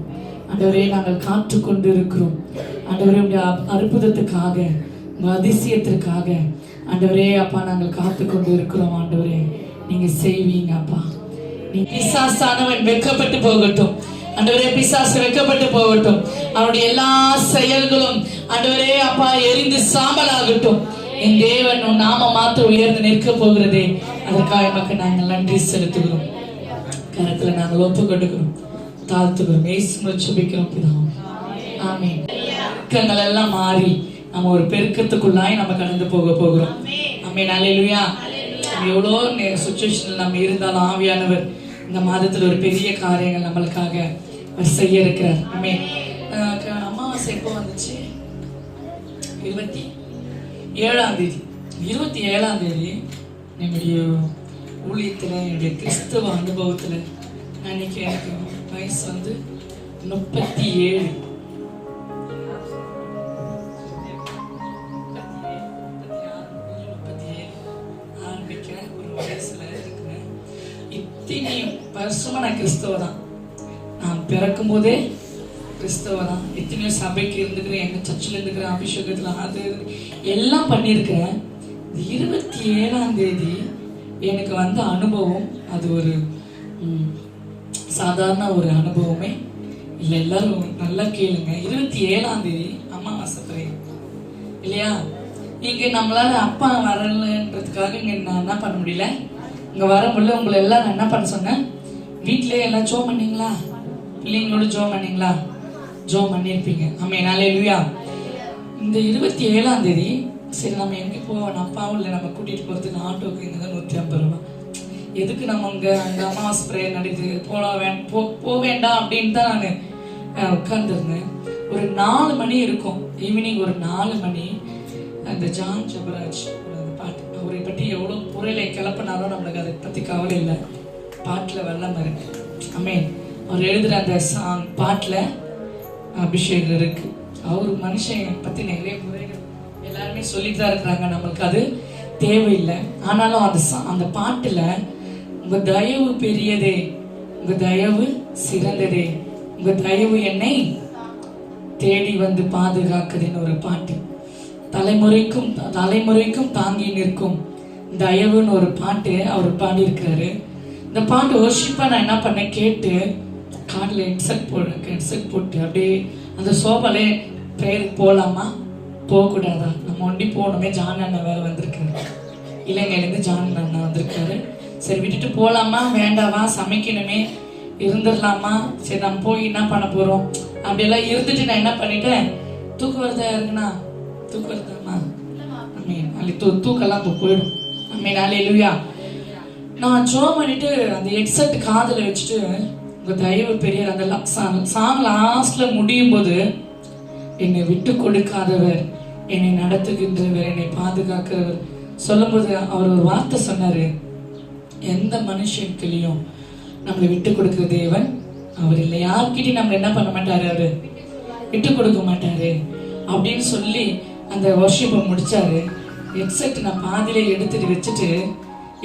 ஆண்டவரே. நாங்கள் காத்து கொண்டு இருக்கிறோம் ஆண்டவரே. உடைய அற்புதத்துக்காக, உங்கள் அதிசயத்திற்காக ஆண்டவரே அப்பா நாங்கள் காத்து கொண்டு இருக்கிறோம் ஆண்டவரே. நீங்க செய்வீங்க அப்பா. நீ பிசாசானவன் வெட்கப்பட்டு போகட்டும் ஆண்டவரே. பிசாசு வெட்கப்பட்டு போகட்டும். அவனுடைய எல்லா செயல்களும் ஆண்டவரே அப்பா எரிந்து சாம்பலாகட்டும். என் தேவன் உன் நாம மாத்திரம் உயர்ந்து நிற்க போகிறதே, அதற்காக நமக்கு நாங்கள் நன்றி செலுத்துகிறோம். கரத்துல நாங்கள் ஒப்பு கொடுக்கிறோம், தாழ்த்துகிறோம். இயேசு மூலம் ஜெபிக்கிறோம் பிதாவே. ஆமென். இக்கங்கள் எல்லாம் மாறி நம்ம ஒரு பெருக்கத்துக்குள்ளாய் நம்ம கடந்து போகிறோம். ஆமென். ஹல்லேலூயா. எவ்வளோ சுச்சுவேஷன்ல நம்ம இருந்தாலும் ஆவியானவர் இந்த மாதத்துல ஒரு பெரிய காரியங்கள் நம்மளுக்காக செய்ய இருக்கிறார். ஆமென். அமாவாசை எப்போ வந்துச்சு? 27ஆம் தேதி. 27ஆம் தேதி என்னுடைய ஊழியத்தில், என்னுடைய கிறிஸ்தவ அனுபவத்தில் அன்னைக்கு எனக்கு வயசு 37. ஆரம்பிக்கிறேன். ஒரு வயசுல இருக்கிறேன். இத்தனை வருஷமா நான் கிறிஸ்தவ தான். நான் பிறக்கும் போதே கிறிஸ்தவ தான். எத்தனையோ சபைக்கு இருந்துக்கிறேன், எங்க சர்ச்சில் இருந்துக்கிறேன், அபிஷேகத்தில் அது எல்லாம் பண்ணியிருக்கிறேன். 27ஆம் தேதி எனக்கு வந்த அனுபவம் அது ஒரு சாதாரண ஒரு அனுபவமே இல்லை. எல்லாரும் நல்லா கேளுங்க. 27ஆம் தேதி அமாவாசை இல்லையா? இங்கே நம்மளால அப்பா வரலன்றதுக்காக இங்கே நான் என்ன பண்ண முடியல. இங்கே வர முடியல. உங்களை எல்லாம் நான் என்ன பண்ண சொன்னேன், வீட்டிலே எல்லாம் ஜோ பண்ணீங்களா, பிள்ளைங்களோட ஜோ பண்ணீங்களா? ஜோ பண்ணியிருப்பீங்க. ஆமென். ஹல்லேலூயா. இந்த 27ஆம் தேதி சரி நம்ம எங்கே போவோம், அப்பாவும் இல்லை, நம்ம கூட்டிகிட்டு போகிறதுக்கு ஆட்டோக்கு இங்கே தான் 150 ரூபா. எதுக்கு நம்ம அங்கே அந்த அமாவாசை ப்ரேயர் நடக்குது போக வேண்டாம் அப்படின்னு தான் நான் உட்கார்ந்துருந்தேன். ஒரு 4 மணி இருக்கும், ஈவினிங் ஒரு 4 மணி. அந்த ஜான் ஜபராஜ் பாட்டு, அவரை பற்றி எவ்வளோ புரளை கிளப்பினாலும் நம்மளுக்கு அதை பற்றி கவலை இல்லை. பாட்டில் வெள்ளம் இருக்கு. ஆமென். அவர் எழுதுகிற அந்த சாங் பாட்டில் அபிஷேகம் இருக்கு. அவர் மனுஷன் பற்றி நிறைய குறைகள் எல்லாருமே சொல்லிட்டு தான் இருக்கிறாங்க. நம்மளுக்கு அது தேவையில்லை. ஆனாலும் அந்த பாட்டில் உங்க தயவு பெரியதே, உங்க தயவு சிறந்ததே, உங்க தயவு என்னை தேடி வந்து பாதுகாக்குதுன்னு ஒரு பாட்டு. தலைமுறைக்கும் தாங்கி நிற்கும் தயவுன்னு ஒரு பாட்டு அவர் பாடியிருக்கிறாரு. இந்த பாட்டு வர்ஷிப்பா நான் என்ன பண்ணேன், கேட்டு கார்டில் ஹெட்செட் போட்டு அப்படியே அந்த சோபாலே ப்ரேயருக்கு போகலாமா போகக்கூடாதா, நம்ம ஒண்டி போகணுமே. ஜான் அண்ணா வேற வந்திருக்காரு, இலங்கையிலேருந்து ஜான் அண்ணா வந்திருக்காரு. சரி விட்டுட்டு போகலாமா வேண்டாமா, சமைக்கணுமே இருந்துடலாமா, சரி நம்ம போய் என்ன பண்ண போகிறோம் அப்படியெல்லாம் இருந்துட்டு நான் என்ன பண்ணிட்டேன், தூக்கம் வருதா இருக்குண்ணா, தூக்கம் வருதாம்மா, அம்மீன் அல்லி தூக்கெல்லாம் இப்போ போயிடும். அம்மீன் ஹல்லேலூயா. நான் ஜோ பண்ணிட்டு அந்த ஹெட்செட் காதில் வச்சுட்டு உங்கள் தயவு பெரிய அந்த சாங் லாஸ்ட்ல முடியும் போது என்னை விட்டு கொடுக்காதவர், என்னை நடத்துகின்றவர், என்னை பாதுகாக்கிறவர் சொல்லும்போது அவர் ஒரு வார்த்தை சொன்னாரு, எந்த மனுஷன்கிலையும் நம்மளை விட்டு கொடுக்கிற தேவன் அவர் இல்லை. யார்கிட்டையும் நம்ம என்ன பண்ண மாட்டாரு, அவரு விட்டு கொடுக்க மாட்டாரு அப்படின்னு சொல்லி அந்த வர்ஷிப்பை முடிச்சாரு. எக்ஸாக்ட் நான் பாதியில எடுத்துட்டு வச்சுட்டு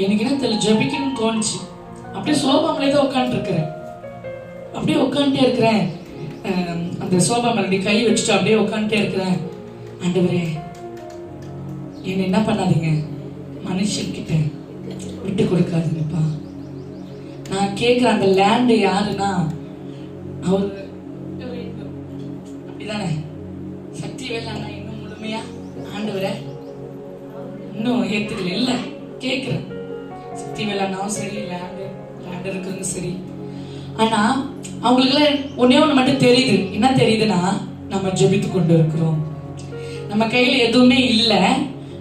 எனக்கு என்ன தெரியல, ஜெபிக்கணும்னு தோணுச்சு. அப்படியே சோபாமலே தான் உட்காந்துருக்கிறேன். அப்படியே உட்காந்துட்டே இருக்கிறேன். அந்த சோபா மேல கை வச்சுட்டு அப்படியே உட்காந்துட்டே இருக்கிறேன். ஆண்டவரே, என்ன என்ன பண்ணாதீங்க, மனுஷன்கிட்ட விட்டு கொடுக்காதீங்கப்பா. நான் கேட்குற அந்த லேண்டு யாருன்னா அவரு அப்படிதானே, சக்திவேல் அண்ணா இன்னும் முழுமையா ஆண்டவரை இன்னும் ஏத்துக்கல. இல்ல கேட்குறேன், சக்திவேல் அண்ணாவும் சரி, லேண்ட் இருக்குங்க சரி. ஆனா அவங்களுக்குள்ள ஒன்னே ஒண்ணு மட்டும் தெரியுது. என்ன தெரியுதுன்னா, நம்ம ஜெபித்து கொண்டு இருக்கிறோம், நம்ம கையில எதுவுமே இல்லை,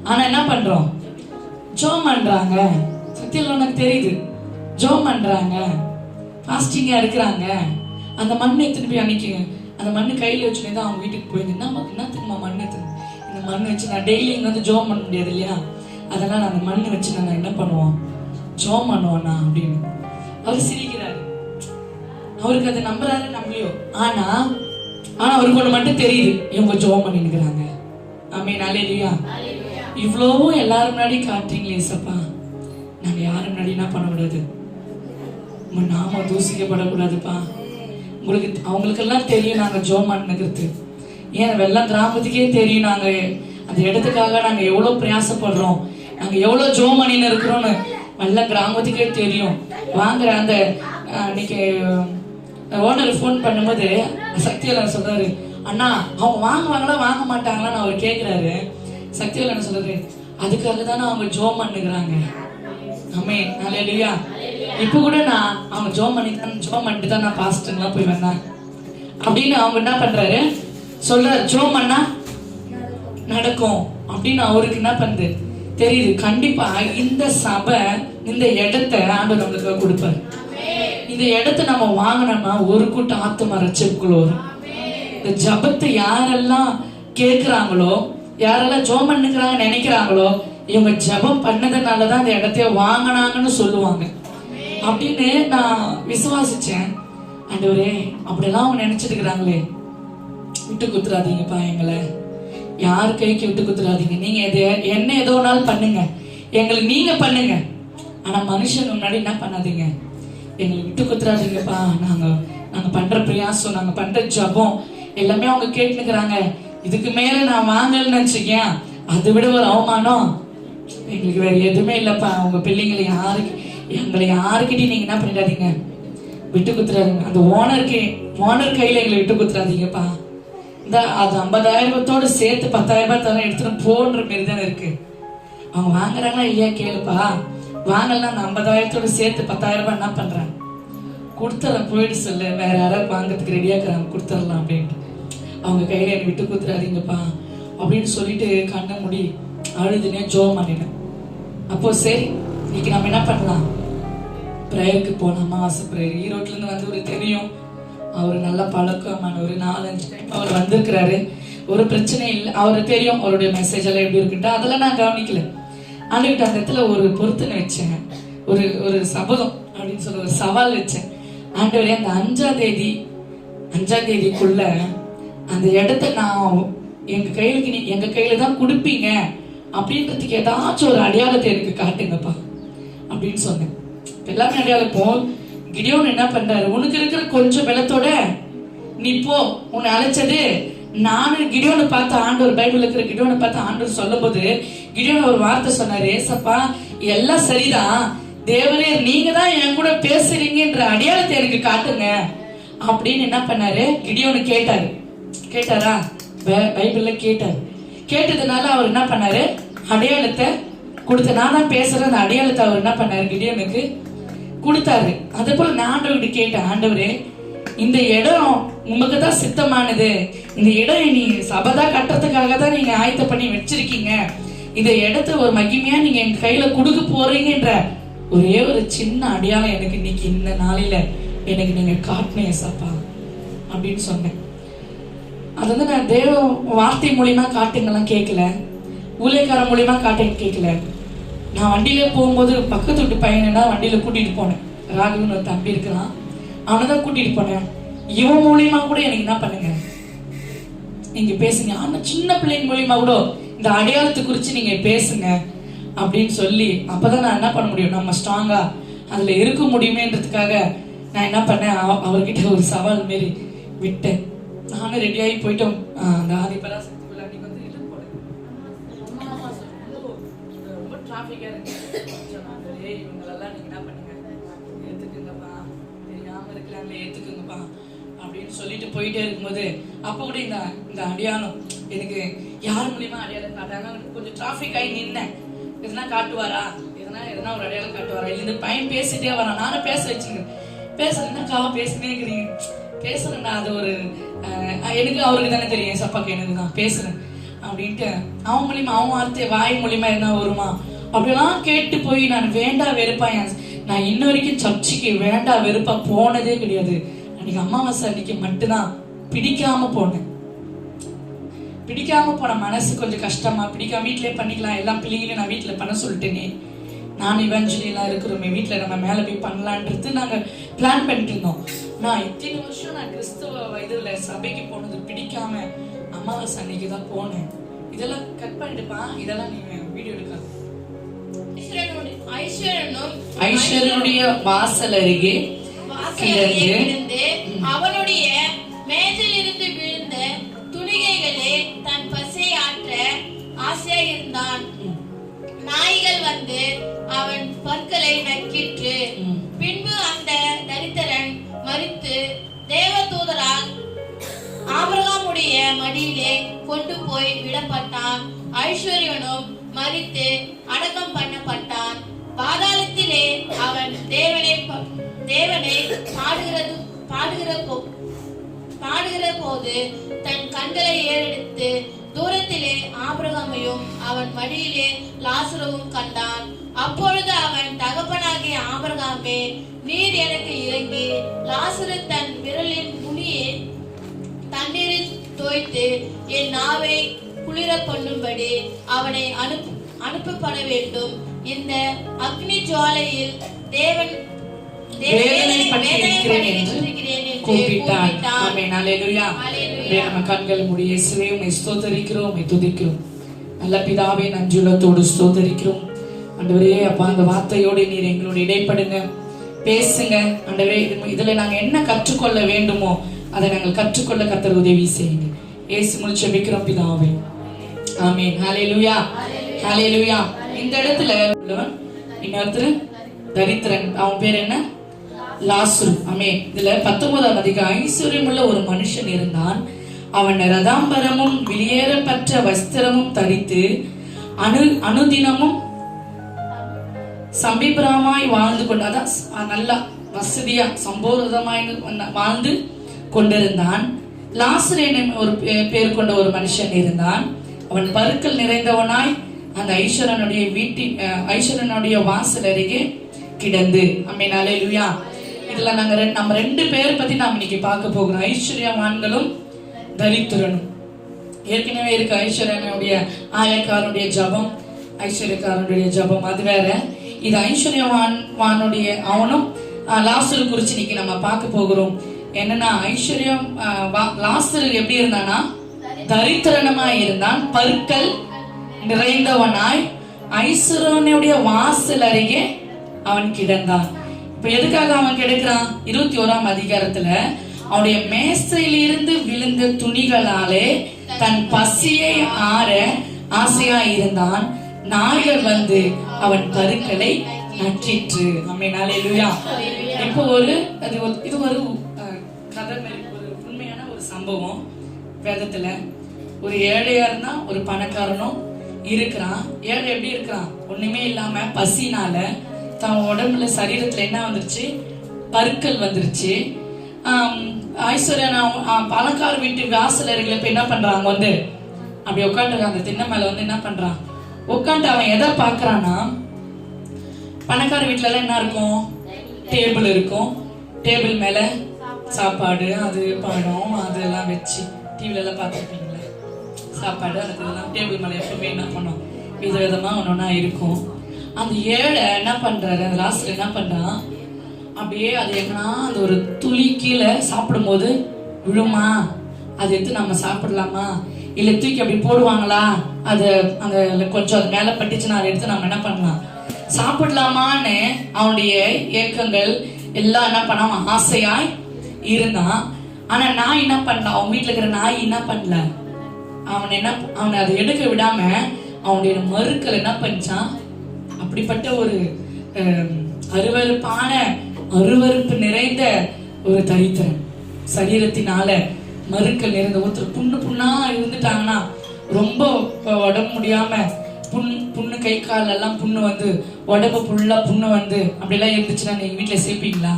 ஆனா என்ன பண்றோம், ஜெபம் பண்றாங்க. சத்தியம் உனக்கு தெரியுது, ஜெபம் பண்றாங்க, ஃபாஸ்டிங்கா இருக்கிறாங்க. அந்த மண்ணை எடுத்துட்டு போய் அன்னைக்குங்க அந்த மண்ணு கையில வச்சுனே தான் அவங்க வீட்டுக்கு போயிருந்தேன். என்னத்துக்குமா மண் எடுத்துன்னு, இந்த மண்ணு வச்சு நான் டெய்லி இங்க வந்து ஜெபம் பண்ண முடியாது இல்லையா, அதனால அந்த மண்ணு வச்சு நான் என்ன பண்ணுவோம், ஜெபம் பண்ணுவோம் நான் அப்படின்னு. அவர் சிரிக்கிறாரு. அவருக்கு அதை நம்புறாரு நம்பலையோ, ஆனா அவருக்கு ஒண்ணு மட்டும் தெரியுது, இவங்க ஜெபம் பண்ணிட்டு இருக்கிறாங்க. ஆமென், அல்லேலூயா. இவ்வளவும் எல்லாரும் முன்னாடி காட்டுறீங்களே ஏசப்பா, நாங்க யாரும் முன்னாடி என்ன பண்ணக்கூடாது, உங்க நாம தூசிக்கப்படக்கூடாதுப்பா. உங்களுக்கு அவங்களுக்கெல்லாம் தெரியும் நாங்க ஜெபம் பண்ணுகிறது. ஏன் வெள்ளம் கிராமத்துக்கே தெரியும் நாங்க அந்த இடத்துக்காக நாங்க எவ்வளவு பிரயாசப்படுறோம், நாங்க எவ்வளவு ஜெபம் பண்ணின்னு இருக்கிறோம்னு வெள்ளம் கிராமத்துக்கே தெரியும். வாங்குற அந்த அன்னைக்கு ஓனர் ஃபோன் பண்ணும்போது சக்திவேல் சொல்றாரு, அண்ணா அவங்க வாங்குவாங்களா வாங்க மாட்டாங்களான்னு அவர் கேட்கிறாரு. சக்திவேல் என்ன சொல்றாரு, அதுக்காக தானே அவங்க ஜெபம் பண்ணுகிறாங்க. ஆமென், அல்லேலூயா. இப்போ கூட நான் அவங்க ஜெபம் பண்ணிட்டு தான் நான் பாஸ்டர்லாம் போய் வந்தேன் அப்படின்னு அவங்க என்ன பண்றாரு சொல்றாரு, ஜெபம் பண்ணா நடக்கும் அப்படின்னு அவருக்கு என்ன பண்ணுது தெரியுது. கண்டிப்பா இந்த சபை இந்த இடத்தை ஆண்டவர் நம்மளுக்கு கொடுப்பாரு. இந்த இடத்தை நம்ம வாங்கினோம்னா ஒரு கூட்டம் ஆத்தும ரட்சிப்புக்குள்ள வரும். இந்த ஜபத்தை யாரெல்லாம் கேட்கிறாங்களோ, யாரெல்லாம் ஜெபம் பண்ணுகிறாங்க நினைக்கிறாங்களோ, இவங்க ஜெபம் பண்ணதுனாலதான் அந்த இடத்தைய வாங்கினாங்கன்னு சொல்லுவாங்க அப்படின்னு நான் விசுவாசிச்சேன். ஆண்டவரே, அப்படியெல்லாம் அவங்க நினைச்சிட்டு இருக்கிறாங்களே, விட்டு குத்துறாதீங்கப்பா, எங்களை யார் கைக்கு விட்டு குத்துறாதீங்க. நீங்க என்ன எதோனாலும் பண்ணுங்க, எங்களுக்கு நீங்க பண்ணுங்க, ஆனா மனுஷன் முன்னாடி என்ன பண்ணாதீங்க, எங்களுக்கு விட்டு குத்துறாதீங்கப்பா. நாங்க பண்ற பிரயாசம், நாங்க பண்ற ஜபம் எல்லாமே அவங்க கேட்டுக்கிறாங்க. இதுக்கு மேல நான் வாங்கலன்னு நினைச்சீங்க, அதை விட ஒரு அவமானம் எங்களுக்கு வேற எதுவுமே இல்லப்பா. உங்க பிள்ளைங்களை எங்களை யாருக்கிட்டையும் நீங்க என்ன பண்ணிடாதீங்க, விட்டு குத்துறாதீங்க. அந்த ஓனர் கையில எங்களை விட்டு குத்துறாதீங்கப்பா. இந்த அது 50,000 சேர்த்து 10,000 தரம் எடுத்துட்டு போன்ற மாரி தானே இருக்கு. அவங்க வாங்குறாங்களா இல்லையா கேளுப்பா. வாங்கலாம், அந்த 50,000 சேர்த்து 10,000 என்ன பண்றாங்க, கொடுத்துற போயிட்டு சொல்லு, வேற யாராவது வாங்கறதுக்கு ரெடியா இருக்கிறாங்க, கொடுத்துடலாம் அப்படின்ட்டு. அவங்க கையில என்னை விட்டு குத்துறாதீங்கப்பா அப்படின்னு சொல்லிட்டு கண்ணை முடி அழுதுனே ஜெபம் பண்ணினேன். அப்போ சரி, இன்னைக்கு நம்ம என்ன பண்ணலாம், பிரேயருக்கு போனோம். அமாவாசை பிரேயர் ஈரோட்ல இருந்து வந்து ஒரு தெரியும், அவரு நல்ல பழக்கமான ஒரு 4-5 டைம் அவர் வந்திருக்கிறாரு. ஒரு பிரச்சனை இல்லை, அவரு தெரியும் அவருடைய மெசேஜ் எல்லாம் எப்படி இருக்குன்ட்டு. அதெல்லாம் நான் கவனிக்கல. ஆண்டுகிட்ட அந்த இடத்துல ஒரு பொருத்தனை வச்சேன், ஒரு சபதம் அப்படின்னு சொல்லி ஒரு சவால் வச்சேன். ஆண்டவரே, அந்த 5ஆம் தேதிக்குள்ள அந்த இடத்த நான் எங்க கையில தான் கொடுப்பீங்க அப்படின்றதுக்கு ஏதாச்சும் ஒரு அடையாளத்தை எனக்கு காட்டுங்கப்பா அப்படின்னு சொன்னேன். எல்லாமே அடையாளம். போ கிடியோன் என்ன பண்றாரு, உனக்கு இருக்கிற கொஞ்சம் பலத்தோட நீ போ, உன்னை அழைச்சது நானும். கிடியோனை பார்த்து ஆண்டவர், பைபிள் இருக்கிற கிடியோனை பார்த்து ஆண்டவர் சொல்லும் போது கிடியோன் ஒரு வார்த்தை சொன்னாரு, ஏசப்பா எல்லாம் சரிதான், தேவரே நீங்க தான் என் கூட பேசுறீங்கன்ற அடையாளத்தை எனக்கு காட்டுங்க அப்படின்னு என்ன பண்ணாரு, கிடியோனு கேட்டாரா, பைபிள்ல கேட்டாரு. கேட்டதுனால அவர் என்ன பண்ணாரு, அடையாளத்தை கொடுத்த, நான் தான் பேசுறேன், அந்த அடையாளத்தை அவர் என்ன பண்ணாரு, கிடியோனுக்கு கொடுத்தாரு. அதே போல நான் ஆண்டவர்கிட்ட கேட்டேன், ஆண்டவரே இந்த இடம் உமக்கு தான் சித்தமானது, இந்த இடம் நீ சபதா கட்டுறதுக்காக தான் நீங்க ஆயத்த பண்ணி வச்சிருக்கீங்க, இந்த இடத்த ஒரு மகிமையா நீங்க என் கையில கொடுக்க போறீங்கன்ற ஒரே ஒரு சின்ன அடையாளம் எனக்கு இன்னைக்கு இந்த நாளில எனக்கு நீங்க காட்டினே ஏசப்பா அப்படின்னு சொன்னேன். அது வந்து நான் தேவ வார்த்தை மூலியமா காட்டுங்கெல்லாம் கேட்கல, ஊழியக்காரன் மூலியமா காட்டுங்க கேட்கல. நான் வண்டியில போகும்போது பக்கத்து வீட்டு பையனா வண்டியில கூட்டிட்டு போனேன். ராகுன்னு ஒரு தம்பி இருக்கிறான், அவனை தான் கூட்டிட்டு போனேன். இவன் மூலியமா கூட எனக்கு என்ன பண்ணுங்க, நீங்க பேசுங்க, ஆனா சின்ன பிள்ளைங்க மூலியமா கூட இந்த அடையாளத்தை குறித்து நீங்க பேசுங்க அப்படின்னு சொல்லி, அப்பதான் நான் என்ன பண்ண முடியும், நம்ம ஸ்ட்ராங்கா அதுல இருக்க முடியுமேன்றதுக்காக நான் என்ன பண்ணேன், அவர்கிட்ட ஒரு சவால் மாரி விட்டேன். நானும் ரெடியாகி போயிட்டோம். அந்த ஆதிபரா சக்தி விளையாட்டுக்கு வந்து இது போனேன். ரொம்ப டிராஃபிக்கா இருக்கு, இவங்களெல்லாம் நீங்க என்ன பண்ணுங்க, ஏத்துக்குங்கப்பா, தெரியாம இருக்கிறாங்களே ஏத்துக்குங்கப்பா அப்படின்னு சொல்லிட்டு போயிட்டே இருக்கும்போது, அப்போ கூட இந்த அடையாளம் எனக்கு யார் மூலியமா அடையாளம் காட்டாங்க. கொஞ்சம் டிராஃபிக் ஆகி நின்னேன், எதனா காட்டுவாரா, எதனா ஒரு அடையாளம் காட்டுவாரா, இல்லை இந்த பையன் பேசிட்டே வரான், நானும் பேச வச்சுக்கிறேன். பேசுறேன்னாக்காவா பேசினே இருக்கிறீங்க, பேசுறேன்னா அது ஒரு எனக்கு அவருக்கு தானே தெரியும், சப்பாக்கு எனக்கு தான் பேசுறேன் அப்படின்ட்டு அவன் மூலியமா அவன் வார்த்தை வாய் மூலியமா என்ன வருமா அப்படிலாம் கேட்டு போய் நான் வேண்டா வெறுப்பா, நான் இன்ன வரைக்கும் சர்ச்சைக்கு வேண்டா வெறுப்பா போனதே கிடையாது. அன்னைக்கு அமாவாசை அன்னைக்கு மட்டும்தான் பிடிக்காம போனேன். பிடிக்காம போன மனசு கொஞ்சம் கஷ்டமா, பிடிக்காம வீட்டிலே பண்ணிக்கலாம், எல்லாம் பிள்ளைங்களையும் நான் வீட்டில் பண்ண சொல்லிட்டேனே, நான் இவஞ்சலி எல்லாம் இருக்கிறோமே வீட்டில் நம்ம மேலே போய் பண்ணலான்றது நாங்கள் பிளான் பண்ணிட்டு இருந்தோம். நான் இத்தனை வருஷம் நான் கிறிஸ்தவ இதுல சபைக்கு போனது பிடிக்காம அமாவாசை அன்னைக்கு தான் போனேன். இதெல்லாம் கட் பண்ணிட்டுப்பா, இதெல்லாம் நீங்க வீடியோ எடுக்காது. ஐஸ்வரனுடைய வாசல் அருகே கிடந்து அவனுடைய மேஜில் இருந்து விழுந்த துணிகைகளே தன் பசை ஆற்ற ஆசையாக இருந்தான். நாய்கள் வந்து அவன் பற்களை நக்கிற்று. பின்பு அந்த தரித்திரன் மரித்து தேவதூதரால் ஆபிரகாமுடைய மடியிலே கொண்டு போய் விடப்பட்டான். ஐஸ்வர்யனும் மரித்து அடக்கம் பண்ணப்பட்டான். பாதாளத்திலே அவன் தேவனை பாடுகிற போது தன் கண்களை ஏறெடுத்து தூரத்திலே ஆபிரகாமையும் அவன் மடியிலே லாசருவும் கண்டான். அப்பொழுது அவன் தகப்பனாகிய ஆபிரகாமே, நீர் எனக்கு இறங்கி லாசரு தன் விரலின் நுனியை தண்ணீரில் தோய்த்து என் நாவை குளிர பண்ணும்படி அவனை அனுப்பப்பட வேண்டும். இந்த அக்னி ஜுவாலையில் தேவன் கண்கள் முடிய ஸ்தோத்தரிக்கிறோம், துதிக்கிறோம். நல்ல பிதாவே, நன்றியுள்ளத்தோடு ஸ்தோத்தரிக்கிறோம். ஆண்டவரே அப்பா, அந்த வார்த்தையோடு நீர் எங்களோட இடைப்படுங்க, பேசுங்க ஆண்டவரே. இதுல நாங்க என்ன கற்றுக்கொள்ள வேண்டுமோ அதை நாங்கள் கற்றுக்கொள்ள கர்த்தர் உதவி செய்யுங்க. இயேசு மூலம் ஜெபிக்கிறோம் பிதாவே, ஆமென். ஹல்லேலூயா, ஹல்லேலூயா. இந்த இடத்துல இன்னொருத்தர் தரித்திரன், அவன் பேர் என்ன, லாசரு. ஆமென். இதுல 19ஆம் அதிகாரம், ஐஸ்வர்யமுள்ள ஒரு மனுஷன் இருந்தான். அவன் ரதாம்பரமும் வெளியேறப்பட்ட வஸ்திரமும் தரித்து அனுதினமும் சம்பிரமாய் வாழ்ந்து கொண்டு, அதான் நல்லா வசதியா சம்போதமாய் வாழ்ந்து கொண்டிருந்தான். லாசரு என்ற ஒரு பேர் கொண்ட ஒரு மனுஷன் இருந்தான். அவன் பருக்கள் நிறைந்தவனாய் அந்த ஐஸ்வரனுடைய வாசல் அருகே கிடந்து. ஆமென், ஹல்லேலூயா. இதுல நம்ம ரெண்டு பேர் பத்தி நாம் இன்னைக்கு பார்க்க போகிறோம், ஐஸ்வர்யவான்களும் தரித்திரனும். ஏற்கனவே இருக்க ஐஸ்வர்யனுடைய ஆயக்காரனுடைய ஜபம், ஐஸ்வர்யக்காரனுடைய ஜபம் அது வேற. இது ஐஸ்வர்யவானுடைய அவனும் லாசரு குறிச்சு இன்னைக்கு நம்ம பார்க்க போகிறோம். என்னன்னா, ஐஸ்வர்யம் லாசரு எப்படி இருந்தானா, தரித்திரனமாய் இருந்தான், பருக்கள் நிறைந்தவனாய் ஐஸ்வர்யனுடைய வாசல் அருகே அவன் கிடந்தான். இப்ப எதுக்காக அவன் கிடக்கிறான்? 21ஆம் அதிகாரத்துல அவனுடைய மேசையிலிருந்து விழுந்த துணிகளாலே தன் பசியை ஆற ஆசையா இருந்தான். நாய்கள் வந்து அவன் பருக்களை நற்றிற்று. ஆமென், ஹல்லேலூயா. இப்போ இது ஒரு கதை, ஒரு உண்மையான ஒரு சம்பவம் வேதத்துல. ஒரு ஏழையா இருந்தா ஒரு பணக்காரனும் இருக்கிறான். ஏழை எப்படி இருக்கிறான்? ஒண்ணுமே இல்லாம பசினால தன் உடம்புல சரீரத்துல என்ன வந்துருச்சு, பருக்கள் வந்துருச்சு. ஐஸ்வர்யா பணக்கார வீட்டு வாசல் அருகில போய் என்ன பண்றாங்க, வந்து அப்படி உட்காந்துருக்கான். அந்த திண்ணை மேல வந்து என்ன பண்றான், உட்காந்து அவன் எதை பாக்குறான்னா, பணக்கார வீட்டுல எல்லாம் என்ன இருக்கும், டேபிள் இருக்கும், டேபிள் மேல சாப்பாடு, அது பழம், அதெல்லாம் வச்சு டிவில எல்லாம் பார்த்துருப்பீங்களா? சாப்பாடு அதுக்கெல்லாம் டேபிள் மேலே எப்பவுமே என்ன பண்ணோம், விதவிதமா ஒன்னொன்னா இருக்கும். அந்த ஏழை என்ன பண்றாரு, அந்த லாஸ்ட்ல என்ன பண்றான், அப்படியே அது எங்கன்னா அந்த ஒரு துளி கீழே சாப்பிடும்போது விழுமா, அதை எடுத்து நம்ம சாப்பிடலாமா, இல்லை தூக்கி அப்படி போடுவாங்களா, அது அந்த கொஞ்சம் அது மேலே பட்டுச்சுன்னா அதை எடுத்து நம்ம என்ன பண்ணலாம், சாப்பிடலாமான்னு அவனுடைய ஏக்கங்கள் எல்லாம் என்ன பண்ண ஆசையாய் இருந்தான். ஆனா நாய் என்ன பண்ணலாம், அவன் வீட்டுல இருக்கிற நாய் என்ன பண்ணல, அவனை அதை எடுக்க விடாம அவனுடைய மறுக்கள் என்ன பண்ணிச்சான். அப்படிப்பட்ட ஒரு அருவருப்பு நிறைந்த ஒரு தரித்திரன், சரீரத்தினால மறுக்கள் நிறைந்த ஒருத்தர் புண்ணா இருந்துட்டாங்கன்னா, ரொம்ப உடம்பு முடியாம புண்ணு கை கால் எல்லாம் புண்ணு வந்து உடம்பு ஃபுல்லா புண்ணு வந்து அப்படிலாம் இருந்துச்சுன்னா நீங்க வீட்டுல சேர்ப்பீங்களா?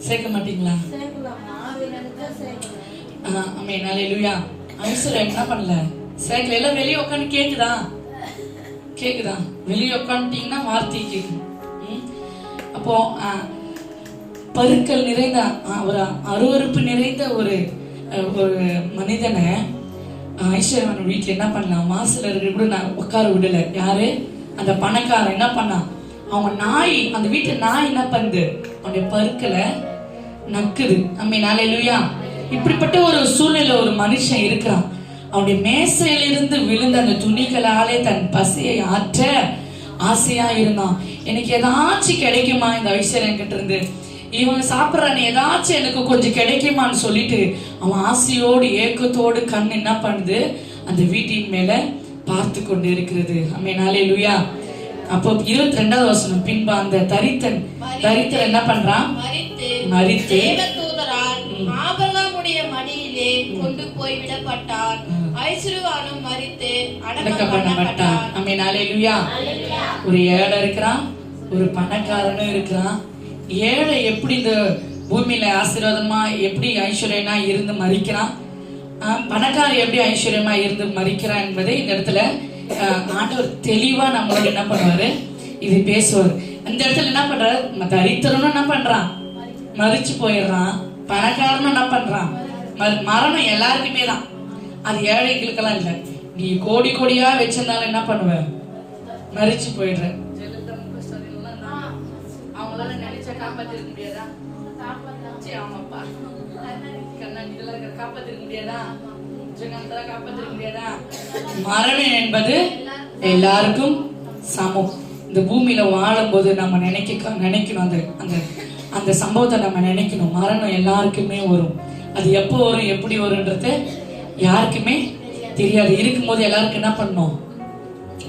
சேர்க்க மாட்டீங்களா? ஆமென், ஹல்லேலூயா. ஐஸ்வர்யா என்ன பண்ணல, சேர்க்கல. எல்லாம் வெளியே உட்காந்து கேக்குதா? வெளியே உட்காந்துட்டீங்கன்னா வார்த்தை கேட்கும். அப்போ பருக்கள் நிறைந்த ஒரு அருவருப்பு நிறைந்த ஒரு மனிதனை ஐஸ்வர்யவன் வீட்டுல என்ன பண்ணலாம், வாசல இருக்கிற கூட நான் உட்கார விடல. யாரு? அந்த பணக்காரன் என்ன பண்ணான், அவங்க நாய், அந்த வீட்டு நாய் என்ன பண்ணுது, அவனுடைய பருக்களை நக்குது. ஆமென், ஹல்லேலூயா. இப்படிப்பட்ட ஒரு சூழ்நிலை ஒரு மனுஷன் இருக்கிறான். அவனுடைய மேசையிலிருந்து விழுந்த அந்த துணிகளாலே தன் பசியை ஆற்ற ஆசையா இருந்தான். எனக்கு ஏதாச்சும் கிடைக்குமா இந்த ஐஸ்வர்யன் கிட்ட இருந்து, இவங்க சாப்பிட்றான்னு ஏதாச்சும் எனக்கு கொஞ்சம் கிடைக்குமான்னு சொல்லிட்டு அவன் ஆசையோடு ஏக்கத்தோடு கண் என்ன பண்ணுது, அந்த வீட்டின் மேல பார்த்து கொண்டு இருக்கிறது. ஆமென், ஹல்லேலூயா. அப்போ 22வது வசனம், பின்பு அந்த தரித்திரன் என்ன பண்றான், மரித்து ஆபிரகாமுடைய மடியிலே கொண்டு போய் விடப்பட்டான். ஐஸ்வர்யவானும் மரித்து அடக்கம் பண்ணப்பட்டான். ஆமென், ஹல்லேலூயா. ஒரு ஏழை இருக்கிறான், ஒரு பணக்காரனும் இருக்கிறான். ஏழை எப்படி இந்த பூமியில ஆசீர்வாதமா எப்படி ஐஸ்வர்யனா இருந்து மரிக்கிறான், பணக்காரன் எப்படி ஐஸ்வர்யமா இருந்து மரிக்கிறான் என்பதை இந்த இடத்துல ஆண்டவர் தெளிவா நம்மளோட என்ன பண்ணுவாரு, இது பேசுவார். இந்த இடத்துல என்ன பண்றாரு, தரித்திரனும் என்ன பண்றான், மரிச்சு போயிடுறான். பணக்காரனும் என்ன பண்றான், மரணம் எல்லாருக்குமே தான், அது ஏழைகளுக்கெல்லாம் இல்லை. நீ கோடி கோடியா வச்சிருந்தாலும் என்ன பண்ணுவ, மரிச்சு போயிடுற. அவங்களால நினைச்சா காப்பாத்திருக்க முடியாதா? ஆமாப்பா, காப்பாத்திருக்க முடியாதா? காப்பாத்திருக்க முடியாதா? மரணம் என்பது எல்லாருக்கும் சமம். இந்த பூமியில வாழும் போது நம்ம நினைக்கணும், அந்த சம்பவத்தை நம்ம நினைக்கணும். மரணம் எல்லாருக்குமே வரும். அது எப்போ வரும், எப்படி வரும்ன்றது யாருக்குமே தெரியாது. இருக்கும்போது எல்லாருக்கும் என்ன பண்ணணும்,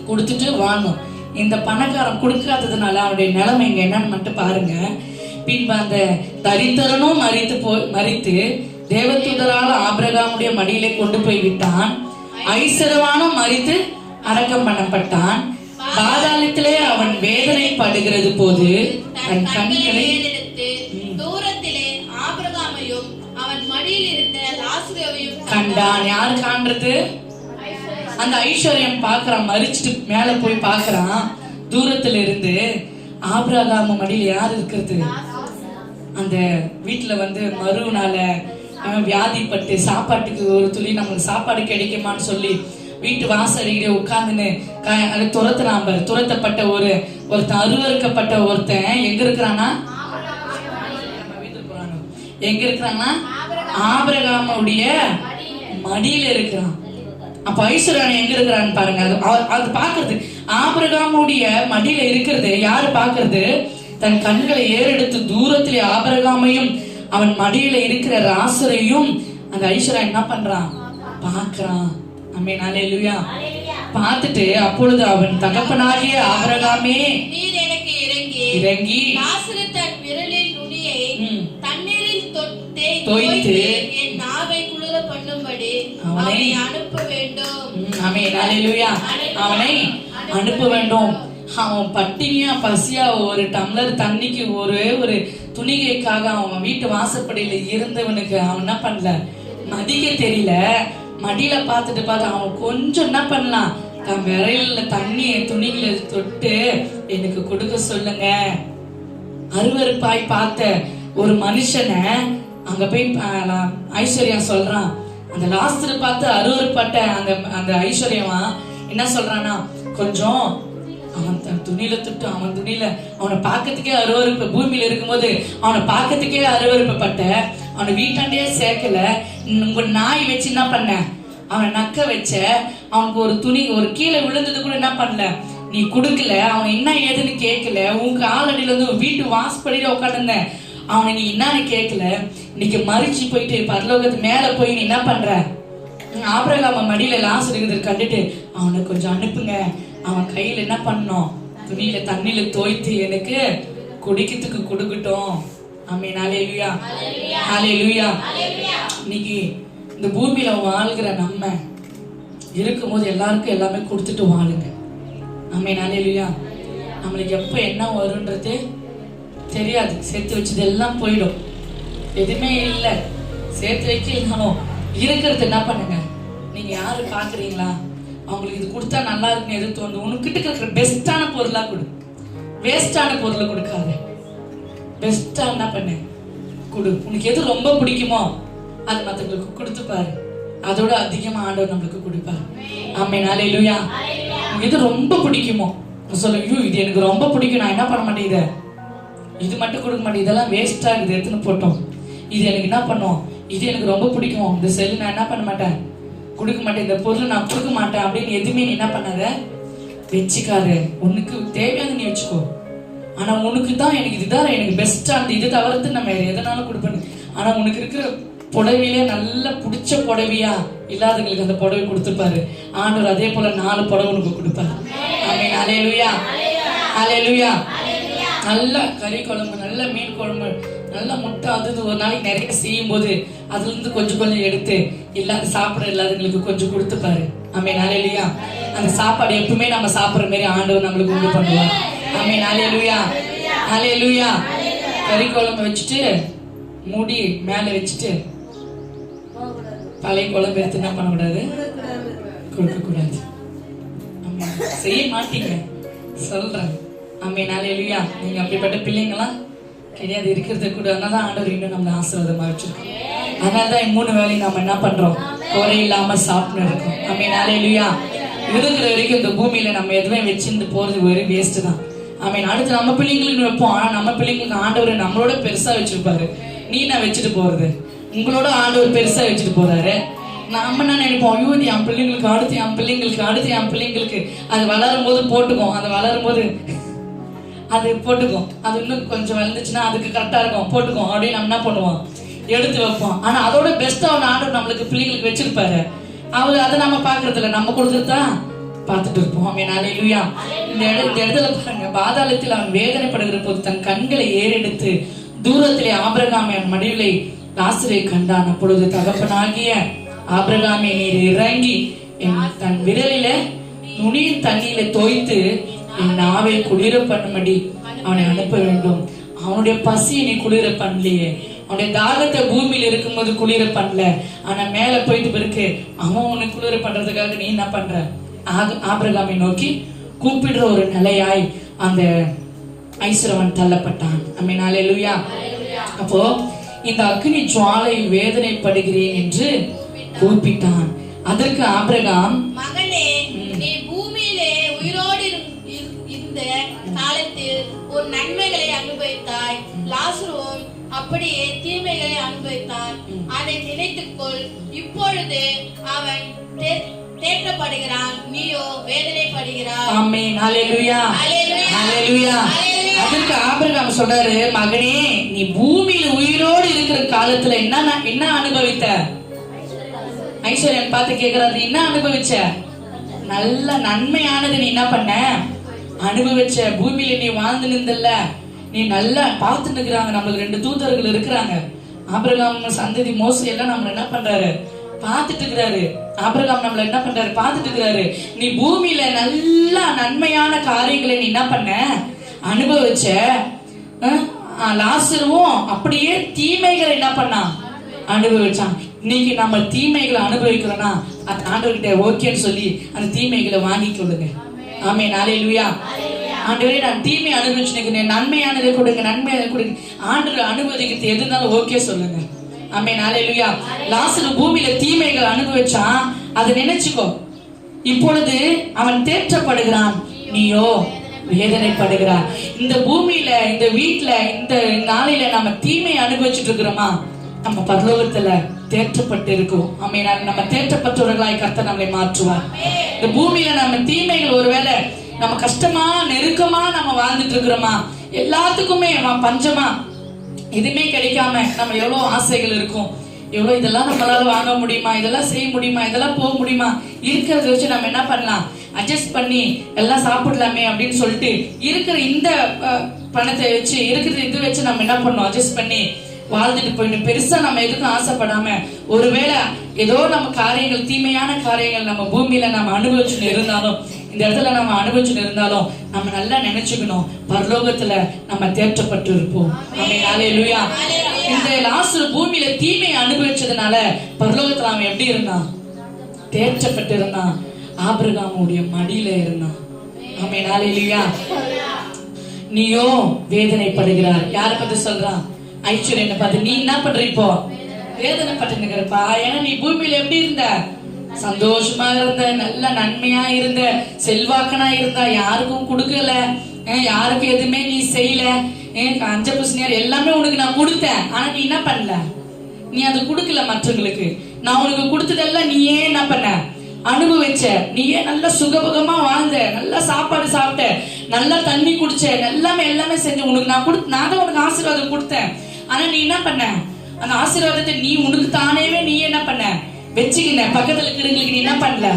கொடுத்துட்டு வாழணும். இந்த பணக்காரன் கொடுக்காததுனால அவனுடைய நிலைமை இங்க என்னன்னு மட்டும் பாருங்க. பின்பு அந்த தரித்திரனும் மரித்து தேவதூதரால் ஆபிரகாமுடைய மடியிலே கொண்டு போய் விட்டான். ஐஸ்வர்யவானும் மரித்து அடக்கம் பண்ணப்பட்டான். பாதாளத்திலே அவன் வேதனை படுகிறது போது தன் கண்களை தூரத்திலே ஆபிரகாமையும் அவன் மடியில் இருந்த லாசருவையும் கண்டான். யாரு காண்றது, அந்த ஐஸ்வர்யம் பாக்குறான். மரிச்சிட்டு மேல போய் பாக்குறான். தூரத்துல இருந்து ஆபிரகாம் மடியில் யார் இருக்கிறது, அந்த வீட்டுல வந்து மறுநாள அவன் வியாதிப்பட்டு சாப்பாட்டுக்கு ஒரு துளி நமக்கு சாப்பாடு கிடைக்குமான்னு சொல்லி வீட்டு வாசலிலே உட்கார்ந்துன்னு அது துரத்தப்பட்ட ஒருத்தன் அருவருக்கப்பட்ட ஒருத்தன் எங்க இருக்கிறானா, எங்க இருக்கிறான்னா ஆபிரகாமுடைய மடியில இருக்கிறான். அப்ப ஐஸ்வர்யன் எங்க இருக்கிறான்னு பாருங்க. அது பாக்குறது, ஆபிரகாமுடைய மடியில இருக்கிறது யாரு பாக்குறது, தன் கண்களை ஏறெடுத்து தூரத்திலே ஆபிரகாமையும் அவன் மடியில இருக்கிற ராசரையும் அந்த ஐஸ்வர்யா என்ன பண்றான், பாக்குறான். ஆமென், ஹல்லேலூயா. பார்த்துட்டு அப்பொழுது அவன் தகப்பனாகிய ஆபிரகாமே நீர் எனக்கு இறங்கி லாசரு தன் விரலில் நுனியை தண்ணீரில் தோய்த்து என் நாவை குளிர பண்ணும்படி அவனை அனுப்ப வேண்டும். ஆமென், ஹல்லேலூயா. அவனை அனுப்ப வேண்டும். அவன் பட்டினியா பசியா ஒரு டம்ளர் தண்ணிக்கு ஒரு துணிகைக்காக அவன் வீட்டு வாசப்படியில இருந்தவனுக்கு அவன் என்ன பண்ணல, மதிக்க தெரியல. மடியில பார்த்துட்டு அவன் கொஞ்சம் என்ன பண்ணலாம், தன் விரல்ல தண்ணியை துணிகளை தொட்டு எனக்கு கொடுக்க சொல்லுங்க. அருவருப்பாய் பார்த்த ஒரு மனுஷனை அங்க போய் ஐஸ்வர்யா சொல்றான், அந்த லாஸ்டர் பார்த்து அருவருப்பட்ட அந்த ஐஸ்வர்யமா என்ன சொல்றான்னா, கொஞ்சம் அவன் தன் துணியில தொட்டு அவன் துணியில அவனை பார்க்கறதுக்கே அருவருப்பு, பூமியில இருக்கும்போது அவனை பார்க்கறதுக்கே அருவருப்பட்ட, அவனை வீட்டாண்டே சேர்க்கல, உங்க நாய் வச்சு என்ன பண்ண, அவனை நக்க வச்ச, அவனுக்கு ஒரு துணி ஒரு கீழே விழுந்தது கூட என்ன பண்ணல, நீ கொடுக்கல, அவன் என்ன ஏதுன்னு கேட்கல, உங்க ஆளடியில வந்து வீட்டு வாசப்படியில உட்காந்துருந்த அவனை நீ என்னன்னு கேட்கல, இன்னைக்கு மறிச்சு போயிட்டு பரலோகத்து மேல போய் நீ என்ன பண்ற, ஆபிரகாம் மடியில லாசர் இருக்கிறத கண்டுட்டு அவனை கொஞ்சம் அனுப்புங்க, அவன் கையில என்ன பண்ணோம், துணியில தண்ணியில தோய்த்து எனக்கு குடிக்கிறதுக்கு கொடுக்கட்டும். ஆமென். ஹல்லேலூயா, ஹல்லேலூயா. இன்னைக்கு இந்த பூமியில வாழ்கிற நம்ம இருக்கும்போது எல்லாருக்கும் எல்லாமே கொடுத்துட்டு வாழுங்க. ஆமென். ஹல்லேலூயா. நம்மளுக்கு எப்ப என்ன வரும்ன்றது தெரியாது. சேர்த்து வச்சது எல்லாம் போயிடும், எதுவுமே இல்லை. சேர்த்து வைக்கணும் இருக்கிறது என்ன பண்ணுங்க, நீங்க யாரு பாக்குறீங்களா, அவங்களுக்கு இது கொடுத்தா நல்லா இருக்குன்னு எது தோணுது, உனக்கிட்ட இருக்கிற பெஸ்டான பொருளா கொடு, வேஸ்டான பொருளை கொடுக்காத, பெஸ்டா என்ன பண்ணு கொடு. உனக்கு எது ரொம்ப பிடிக்குமோ அது மற்றவங்களுக்கு கொடுத்து பாரு, அதோட அதிகமா ஆண்டவர் நம்மளுக்கு கொடுப்பாரு. ஆமென். ஹல்லேலூயா. எது ரொம்ப பிடிக்குமோ சொல்ல, இது எனக்கு ரொம்ப பிடிக்கும், நான் என்ன பண்ண மாட்டேன், இதை இது மட்டும் கொடுக்க மாட்டேன், இதெல்லாம் வேஸ்டா இருக்குது எடுத்துன்னு போட்டோம், இது எனக்கு என்ன பண்ணும், இது எனக்கு ரொம்ப பிடிக்கும், இந்த செல்லு நான் என்ன பண்ண மாட்டேன் கொடுக்க மாட்டேன், இந்த பொருள் நான் கொடுக்க மாட்டேன் அப்படின்னு எதுவுமே நீ என்ன பண்ணாத வச்சுக்காரு. உனக்கு தேவையான நீ வச்சுக்கோ, ஆனா உனக்கு தான் எனக்கு இதுதான் எனக்கு பெஸ்டா, அந்த இது தவிர்த்து நம்ம எதனாலும் கொடுப்பேன். ஆனா உனக்கு இருக்கிற புடவையிலே நல்ல பிடிச்ச புடவையா இல்லாதவங்களுக்கு அந்த புடவை கொடுத்துப்பாரு ஆண்டவர். அதே போல 4 புடவை உனக்கு கொடுப்பாரு. ஆமென். ஹல்லேலூயா, ஹல்லேலூயா. நல்ல கறி குழம்பு, நல்ல மீன் குழம்பு, நல்ல முட்டை, அது ஒரு நாளைக்கு நிறைய செய்யும் போது அதுல இருந்து கொஞ்சம் கொஞ்சம் எடுத்து இல்லாத சாப்பிட இல்லாதவங்களுக்கு கொஞ்சம் கொடுத்துப்பாரு. ஆமென். ஹல்லேலூயா. அந்த சாப்பாடு எப்பவுமே நம்ம சாப்பிடுற மாதிரி ஆண்டவர் நம்மளுக்கு உண்டு பண்ணுவார். ஆமென். ஹல்லேலூயா, ஹல்லேலூயா. கறி குழம்பு வச்சுட்டு மூடி மேல வச்சுட்டு பழைய குழம்பு எடுத்து என்ன பண்ணக்கூடாது, கொடுக்க கூடாது. செய்ய மாட்டீங்க சொல்றேன். ஆமென். ஹல்லேலூயா. நீங்க அப்படிப்பட்ட பிள்ளைங்களாம் கிடையாது, இருக்கிறது கூட. அதனாலதான் ஆண்டவர் இன்னும் நம்மள ஆசீர்வாதமா வச்சிருக்கோம். அதனாலதான் 3 வேளையும் நம்ம என்ன பண்றோம், குறை இல்லாம சாப்பிட்டு இருக்கோம். ஆமென். ஹல்லேலூயா. இருக்கிற வரைக்கும் இந்த பூமியில நம்ம எதுவுமே வச்சிருந்து போறது ஒரு வேஸ்ட் தான். ஆமென். அடுத்து நம்ம பிள்ளைங்களுக்கு வைப்போம், ஆனா நம்ம பிள்ளைங்களுக்கு ஆண்டவர் நம்மளோட பெருசா வச்சிருப்பாரு. நீ நான் வச்சுட்டு போறது, உங்களோட ஆண்டவர் பெருசா வச்சுட்டு போறாரு. நம்ம என்ன நினைப்போம், ஐயோ இது என் பிள்ளைங்களுக்கு அடுத்து என் பிள்ளைங்களுக்கு அடுத்து என் பிள்ளைங்களுக்கு, அது வளரும் போது போட்டுக்கும், அது வளரும் போது அது போட்டுக்கும், அது இன்னும் கொஞ்சம் வளர்ந்துச்சுன்னா அதுக்கு கரெக்டா இருக்கும் போட்டுக்கும் அப்படின்னு நம்ம என்ன பண்ணுவோம், எடுத்து வைப்போம். ஆனா அதோட பெஸ்டா ஒரு ஆண்டவர் நம்மளுக்கு பிள்ளைங்களுக்கு வச்சிருப்பாரு. அவரு அதை நம்ம பாக்குறது இல்லை, நம்ம கொடுக்கறதுதான் பார்த்துட்டு இருப்போம். ஆமென். ஹல்லேலூயா. இந்த இடத்துல பாருங்க, பாதாளத்தில் அவன் வேதனைப்படுகிற போது தன் கண்களை ஏறெடுத்து தூரத்திலே ஆபிரகாமை அவன் மடிவிலே லாசரை கண்டான். அப்பொழுது தகப்பனாகிய ஆபிரகாமே, நீர் இறங்கி தன் விரலில நுனியின் தண்ணியில தோய்த்து என் நாவை குளிர பண்ணும்படி அவனை அனுப்ப வேண்டும். அவனுடைய பசியை நீ குளிர பண்ணலையே, அவனுடைய தாகத்தை பூமியில இருக்கும்போது குளிர பண்ணல, ஆனா மேல போயிட்டு பிறகு அவன் உன்னை குளிர பண்றதுக்காக நீ என்ன பண்ற, ஆபிரகாமை நோக்கி கூப்பிடுற ஒரு நிலையாய் அந்த ஐஸ்வரவன் தள்ளப்பட்டான். ஆமென். ஹல்லேலூயா. அப்போ இந்த அக்னி ஜுவாலையில் வேதனைப்படுகிறேன் என்று கூப்பிட்டான். அதற்கு ஆபிரகாம், மகனே, நீ பூமியிலே உயிரோடு இருந்த காலத்தில் ஒரு நன்மைகளை அனுபவித்தாய், லாசருவும் அப்படியே தீமைகளை அனுபவித்தான். அதை நினைத்துக்கொள், இப்பொழுது அவன் தேற்றப்படுகிறான், நீயோ வேதனைப்படுகிறாய். ஆமென். ஹல்லேலூயா, ஹல்லேலூயா. அதற்கு ஆபிரகாம் சொல்றாரு, மகனே, நீ பூமியில உயிரோடு இருக்கிற காலத்துல என்ன அனுபவித்த, ஐஸ்வர்யன் பார்த்து கேக்குறாரு, என்ன அனுபவிச்ச, நல்ல நன்மையானது நீ என்ன பண்ண அனுபவிச்ச. பூமியில நீ வாழ்ந்து நின்றல, நீ நல்லா பார்த்து நிற்கிறாங்க. நம்மளுக்கு 2 தூதர்கள் இருக்கிறாங்க, ஆபிரகாம் சந்ததி மோசே எல்லாம் நம்மள என்ன பண்றாரு பார்த்துட்டு இருக்கிறாரு. ஆபிரகாம் நம்மள என்ன பண்றாரு பார்த்துட்டு இருக்கிறாரு. நீ பூமியில நல்ல நன்மையான காரியங்களை நீ என்ன பண்ண அனுபவிச்ச. லாசருவும் அப்படியே தீமைகளை என்ன பண்ணா அனுபவிச்சான். இன்னைக்கு நம்ம தீமைகளை அனுபவிக்கிறோம்னா ஆண்டவர்கிட்ட ஓகேன்னு சொல்லி அந்த தீமைகளை வாங்கி கொள்ளுங்க. ஆமென். ஹல்லேலூயா. ஆண்டவரே, நான் தீமை அனுபவிச்சுக்கிறேன், நன்மையானதை கொடுங்க, நன்மையானதை கொடுங்க. ஆண்டவர் அனுபவிக்கிறது எதுனாலும் ஓகே சொல்லுங்க. ஆமென், ஹல்லேலூயா. லாசரு பூமியில தீமைகள் அனுபவிச்சான். அதை நினைச்சுக்கோ. இப்பொழுது அவன் தேற்றப்படுகிறான், நீயோ வேதனைப்படுகிறார். இந்த பூமியில, இந்த வீட்டுல, இந்த நாளில நம்ம தீமை அனுபவிச்சுட்டு இருக்கிறோமா? நம்ம பரலோகத்துல தேற்றப்பட்டு இருக்கோம். ஆமென். நம்ம தேற்றப்பட்டவர்களாய் கர்த்தர் நம்மளை மாற்றுவார். இந்த பூமியில நம்ம தீமைகள் ஒருவேளை நம்ம கஷ்டமா நெருக்கமா நம்ம வாழ்ந்துட்டு இருக்கிறோமா? எல்லாத்துக்குமே பஞ்சமா எதுவுமே கிடைக்காம நம்ம எவ்வளவு ஆசைகள் இருக்கும். எவ்வளவு இதெல்லாம் நம்மளால வாங்க முடியுமா, இதெல்லாம் செய்ய முடியுமா, இதெல்லாம் போக முடியுமா, இருக்கிறத வச்சு நம்ம என்ன பண்ணலாம், அட்ஜஸ்ட் பண்ணி எல்லாம் சாப்பிடலாமே அப்படின்னு சொல்லிட்டு இருக்கிற இந்த பணத்தை வச்சு, இருக்கிற இது வச்சு நம்ம என்ன பண்ணோம், அட்ஜஸ்ட் பண்ணி வாழ்ந்துட்டு போயிடும். பெருசா நம்ம எதுக்கும் ஆசைப்படாம, ஒருவேளை ஏதோ நம்ம காரியங்கள், தீமையான காரியங்கள் நம்ம பூமியில நம்ம அனுபவிச்சுன்னு இருந்தாலும், இந்த இடத்துல நம்ம அனுபவிச்சுன்னு இருந்தாலும், நம்ம நல்லா நினைச்சுக்கணும், பரலோகத்துல நம்ம தேற்றப்பட்டு இருப்போம். ஆமென், ஹல்லேலூயா. இந்த லாசரு பூமியில தீமையை அனுபவிச்சதுனால பரலோகத்துல அவன் எப்படி இருந்தான்? தேற்றப்பட்டு இருந்தான். ஆபிரகாமுடைய மடியில இருந்தான். ஆமென், ஹல்லேலூயா. நீயோ வேதனைப்படுகிறார். யாரை பத்தி சொல்றான்? ஐஸ்வர்யனை பார்த்து. நீ என்ன பண்ற? இப்போ வேதனைப்பட்டுக்கிறப்பா. ஏன்னா நீ பூமியில எப்படி இருந்த? சந்தோஷமா இருந்த, நல்ல நன்மையா இருந்த, செல்வாக்கனா இருந்தா, யாருக்கும் கொடுக்கல, யாருக்கும் எதுவுமே நீ செய்யல, அஞ்ச புசினியார் எல்லாமே உனக்கு நான் கொடுத்தேன். ஆனா நீ என்ன பண்ணல? நீ அது கொடுக்கல மற்றவங்களுக்கு. நான் உனக்கு கொடுத்ததெல்லாம் நீயே என்ன பண்ண? அனுபவிச்ச. நீயே நல்ல சுகபகமா வாழ்ந்த, நல்ல சாப்பாடு சாப்பிட்ட, நல்லா தண்ணி குடிச்ச, எல்லாமே செஞ்ச. உனக்கு நான் தான் உனக்கு ஆசீர்வாதம் கொடுத்தேன். ஆனா நீ என்ன பண்ண? அந்த ஆசீர்வாதத்தை நீ உனக்கு தானேவே நீ என்ன பண்ண? வச்சுக்கின. பக்கத்துல இருக்கிறவங்களுக்கு நீ என்ன பண்ணல?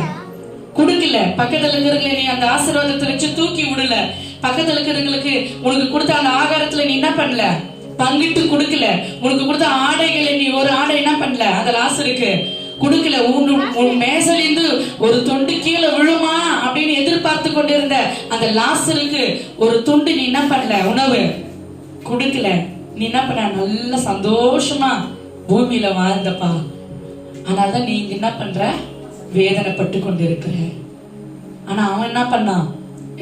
கொடுக்கல. பக்கத்துல இருக்கிறவங்களை நீ அந்த ஆசீர்வாதத்தை வச்சு தூக்கி விடல. பக்கத்துல இருக்கிறவங்களுக்கு உனக்கு கொடுத்த அந்த ஆகாரத்துல நீ என்ன பண்ணல? பங்கிட்டு கொடுக்கல. உனக்கு கொடுத்த ஆடைகளை நீ ஒரு ஆடை என்ன பண்ணல? அந்த லாசருக்கு கொடுக்கல. உன் மேசலிருந்து ஒரு துண்டு கீழே விழுமா அப்படின்னு எதிர்பார்த்து கொண்டிருந்த அந்த லாசருக்கு ஒரு துண்டு நீ என்ன பண்ணல? உணவு கொடுக்கல. நீ என்ன பண்ண? நல்ல சந்தோஷமா பூமியில வாழ்ந்தப்பா. ஆனால்தான் நீங்க என்ன பண்ற? வேதனைப்பட்டு கொண்டிருக்கிற. ஆனா அவன் என்ன பண்ணான்?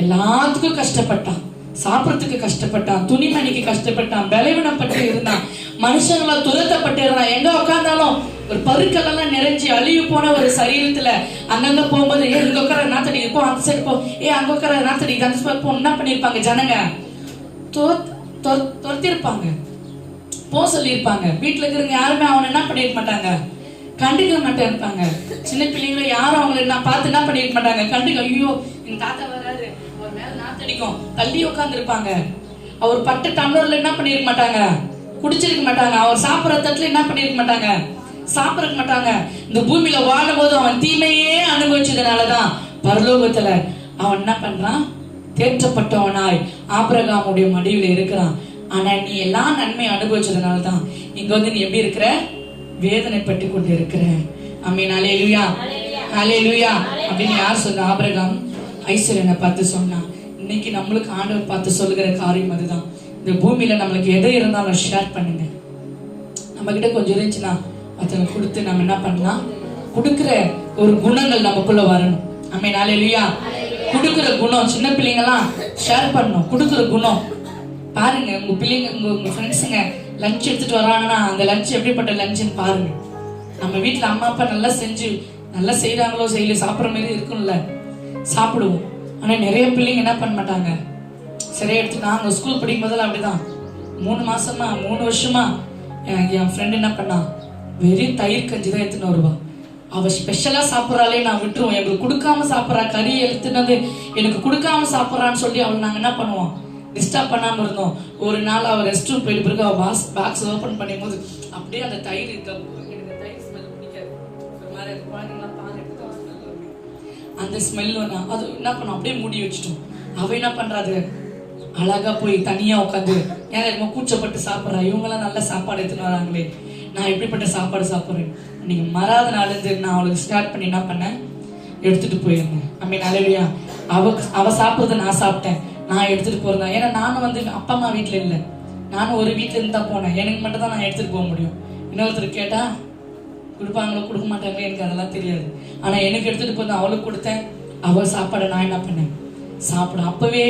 எல்லாத்துக்கும் கஷ்டப்பட்டான். சாப்பிடறதுக்கு கஷ்டப்பட்டான், துணிமணிக்கு கஷ்டப்பட்டான், பலவீனப்பட்டு இருந்தான், மனுஷங்களா துரத்தப்பட்டு இருந்தான். எங்க உட்கார்ந்தாலும் ஒரு பருக்கள் நிறைஞ்சி அழிவு போன ஒரு சரீரத்துல அங்கங்க போகும்போது, இங்க உட்கார நாத்தடி போ, அந்த சைடு போ, அங்க உட்கார நாத்தடி அந்த சைடு போ, என்ன பண்ணிருப்பாங்க? ஜனங்க துரத்திருப்பாங்க, போ சொல்லியிருப்பாங்க. வீட்டுல இருக்கிறவங்க யாருமே அவனை என்ன பண்ணிருக்க மாட்டாங்க? கண்டுக்க மாட்டே இருப்பாங்க. சின்ன பிள்ளைங்களை யாரும் அவங்களை நான் பார்த்து என்ன பண்ணிருக்க மாட்டாங்க? கண்டுக்க. ஐயோ எங்க தாத்தா வராரு, ஒரு மேல நாத்தடிக்கும், தள்ளி உட்கார்ந்து இருப்பாங்க. அவர் பட்ட டம்ளர்ல என்ன பண்ணிருக்க மாட்டாங்க? குடிச்சிருக்க மாட்டாங்க. அவர் சாப்பிடற தட்டுல என்ன பண்ணிருக்க மாட்டாங்க? சாப்பிடக்க மாட்டாங்க. இந்த பூமியில வாழும் போது அவன் தீமையே அனுபவிச்சதுனாலதான் பரலோகத்துல அவன் என்ன பண்றான்? தேற்றப்பட்டவனாய் ஆபிரகாமுடைய மடியில இருக்கிறான். ஆனா நீ எல்லாம் நன்மை அனுபவிச்சதுனாலதான் இங்க வந்து நீ எப்படி இருக்கிற? வேதனைப்பட்டு கொண்டு இருக்கிற. ஆமென், ஹல்லேலூயா, ஹல்லேலூயா. அப்படின்னு யார் சொன்ன? ஆபிரகாம் ஐஸ்வர்யனை பார்த்து சொன்னான். இன்னைக்கு நம்மளுக்கு ஆண்டவர் பார்த்து சொல்லுகிற காரியம் அதுதான். இந்த பூமியில நம்மளுக்கு எதை இருந்தாலும் ஷேர் பண்ணுங்க. நம்ம கிட்ட கொஞ்சம் இருந்துச்சுன்னா மற்றவங்க கொடுத்து நம்ம என்ன பண்ணலாம்? கொடுக்கிற ஒரு குணங்கள் நமக்குள்ள வரணும். ஆமென், ஹல்லேலூயா. கொடுக்கிற குணம். சின்ன பிள்ளைங்கலாம் ஷேர் பண்ணணும். கொடுக்கிற குணம் பாருங்க. உங்க பிள்ளைங்க, உங்க ஃப்ரெண்ட்ஸுங்க லஞ்ச் எடுத்துட்டு வராங்கன்னா அந்த லஞ்ச் எப்படிப்பட்ட லஞ்சுன்னு பாருங்க. நம்ம வீட்டுல அம்மா அப்பா நல்லா செஞ்சு, நல்லா செய்யறாங்களோ செய்யல, சாப்பிட்ற மாதிரி இருக்கும்ல, சாப்பிடுவோம். ஆனா நிறைய பிள்ளைங்க என்ன பண்ண மாட்டாங்க? சரியா எடுத்து. நாங்க ஸ்கூல் படிக்கும் போதெல்லாம் அப்படிதான். 3 மாசமா 3 வருஷமா என் ஃப்ரெண்ட் என்ன பண்ணா? வெறும் தயிர் கஞ்சி தான் எடுத்துன்னு வருவா. அவ ஸ்பெஷலா சாப்பிட்றாளே, நான் விட்டுருவோம். எங்களுக்கு கொடுக்காம சாப்பிட்றா, கறி எடுத்துனது எனக்கு கொடுக்காம சாப்பிட்றான்னு சொல்லி அவள் நாங்க என்ன பண்ணுவோம்? டிஸ்டர்ப் பண்ணாம இருந்தோம். ஒரு நாள் அவள் ரெஸ்ட் ரூம் போயிட்டு பிறகு அவள் பாக்ஸ் ஓபன் பண்ணும் போது அப்படியே அந்த தயிர் இருக்க, எனக்கு தயிர் ஸ்மெல் பிடிக்காது. ஒரு மாதிரி குழந்தைங்களாம் பால் எடுத்து அந்த ஸ்மெல் அது என்ன பண்ணும்? அப்படியே மூடி வச்சுட்டோம். அவ என்ன பண்றாது? அழகா போய் தனியா உட்காந்து, ஏன் கூச்சப்பட்டு சாப்பிட்றா, இவங்கெல்லாம் நல்ல சாப்பாடு எடுத்துன்னு வராங்களே, நான் எப்படிப்பட்ட சாப்பாடு சாப்பிட்றேன். நீங்க மறாத நாள் நான் அவளுக்கு ஸ்டார்ட் பண்ணி என்ன பண்ணேன்? எடுத்துட்டு போயிருந்தேன். ஆமென், ஹல்லேலூயா. அவ சாப்பிட்றத நான் சாப்பிட்டேன், நான் எடுத்துட்டு போறேன். ஏன்னா நானும் வந்து அப்பா அம்மா வீட்டுல இல்லை, நானும் ஒரு வீட்டுல இருந்து தான் போனேன். எனக்கு மட்டும் தான் நான் எடுத்துட்டு போக முடியும். இன்னொருத்தர் கேட்டா கொடுப்பாங்களோ கொடுக்க மாட்டாங்களோ எனக்கு அதெல்லாம் தெரியாது. ஆனா எனக்கு எடுத்துட்டு போய் அவளுக்கு கொடுத்தேன். அவள் சாப்பாடை நான் என்ன பண்ணேன்? சாப்பிட. அப்பவே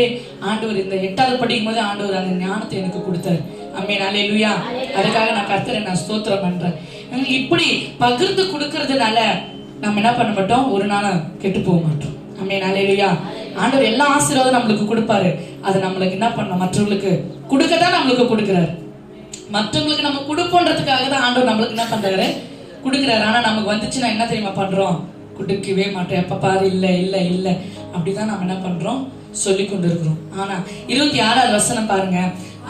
ஆண்டவர் இந்த 8வது படிக்கும் போது ஆண்டவர் அந்த ஞானத்தை எனக்கு கொடுத்தாரு. ஆமென் அல்லேலூயா. அதுக்காக நான் கர்த்தரை நான் ஸ்தோத்திரம் பண்றேன். இப்படி பகிர்ந்து கொடுக்கறதுனால நம்ம என்ன பண்ண மாட்டோம், ஒரு நாள் கெட்டு போக மாட்டோம். ஆமென் அல்லேலூயா. ஆண்டவர் எல்லா ஆசீர்வாதம் நம்மளுக்கு கொடுப்பாரு. அது நம்மளுக்கு என்ன பண்ணணும், மற்றவங்களுக்கு கொடுக்கதான் நம்மளுக்கு கொடுக்கிறாரு. மற்றவங்களுக்கு நம்ம கொடுப்போன்றதுக்காக தான் ஆண்டவர் நம்மளுக்கு என்ன பண்றாரு, கொடுக்கிறாரு. ஆனா நமக்கு வந்துச்சுன்னா என்ன தெரியுமா பண்றோம், கொடுக்கவே மாட்டோம். எப்ப பாரு இல்ல இல்ல இல்ல அப்படிதான் நம்ம என்ன பண்றோம், சொல்லி கொண்டு இருக்கிறோம். ஆனா 26வது வசனம் பாருங்க,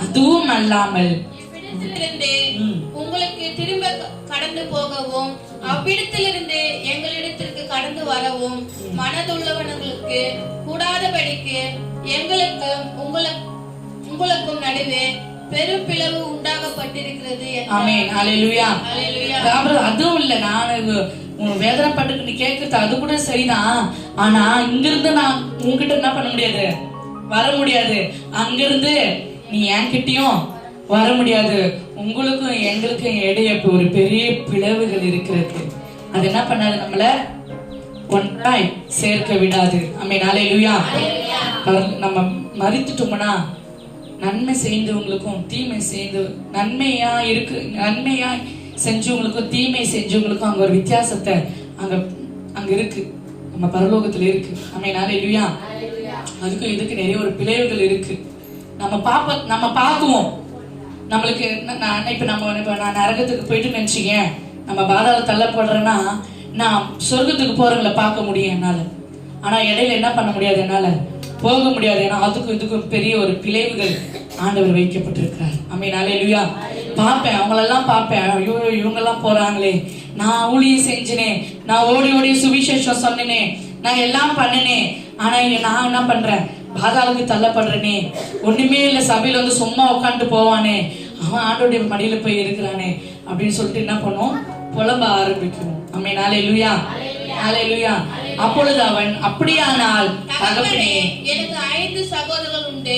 அதுவும் அல்லாமல் உங்களுக்கு திரும்ப கடந்து போகவும் அவ்விடத்திலிருந்து எங்களிடத்திற்கு கடந்து வரவும் மனதுள்ளவர்களுக்கு கூடாதபடிக்கு எங்களுக்கும் உங்களுக்கும் நடுவே பெரும் பிளவு உண்டாகப்பட்டிருக்கிறது. ஆமென் அல்லேலூயா. அதுவும் இல்ல, நான் வேதனைப்பட்டு நீ கேட்கறது அது கூட சரிதான். ஆனா இங்கிருந்து நான் உங்ககிட்ட என்ன பண்ண முடியாது, வர முடியாது. அங்கிருந்து நீ என்கிட்டயும் வர முடியாது. உங்களுக்கும் எங்களுக்கும் இடையே ஒரு பெரிய பிளவுகள் இருக்கிறது. அது என்ன பண்ணாது, நம்மள ஒன்றாய் சேர்க்க விடாது. ஆமென் அல்லேலூயா. நம்ம மரித்துட்டோம்னா நன்மை செய்தவங்களுக்கும் தீமை செய்து நன்மையா செஞ்சவங்களுக்கும் தீமை செஞ்சவங்களுக்கும் அங்க ஒரு வித்தியாசத்தை அங்க இருக்கு, நம்ம பரலோகத்துல இருக்கு. ஆமென் அல்லேலூயா. அதுக்கும் இதுக்கு நிறைய ஒரு பிளவுகள் இருக்கு. நம்ம பார்க்குவோம். நம்மளுக்கு இப்ப நான் நரகத்துக்கு போயிட்டு நினைச்சீங்க, நம்ம பாதாள தள்ளப்படுறேன்னா நான் சொர்க்கத்துக்கு போறவங்களை பார்க்க முடியும் என்னால. ஆனா இடையில என்ன பண்ண முடியாது, என்னால போக முடியாது. ஏன்னா அதுக்கும் இதுக்கும் பெரிய ஒரு பிளவுகள் ஆண்டவர் வைக்கப்பட்டிருக்கிறார். ஆமென் அல்லேலூயா. பார்ப்பேன், அவங்களெல்லாம் பார்ப்பேன், ஐயோ இவங்கெல்லாம் போறாங்களே, நான் ஊழியம் செஞ்சினேன், நான் ஓடி ஓடி சுவிசேஷம் சொன்னேனே, நான் எல்லாம் பண்ணினேன். ஆனா நான் என்ன பண்றேன், பாதாளுக்கு தள்ளப்படுறேனே, ஒண்ணுமே இல்ல, சபையில வந்து சும்மா உட்காந்துட்டு போவானே, அவன் ஆண்டோடைய மடியில போய் இருக்கிறானே அப்படின்னு சொல்லிட்டு என்ன பண்ணும், புலம்ப ஆரம்பிக்கும். ஆமென் அல்லேலூயா. அல்லேலூயா. அப்பொழுது அவன், அப்படியானால் தகப்பனே எனக்கு 5 சகோதரர்கள் உண்டு,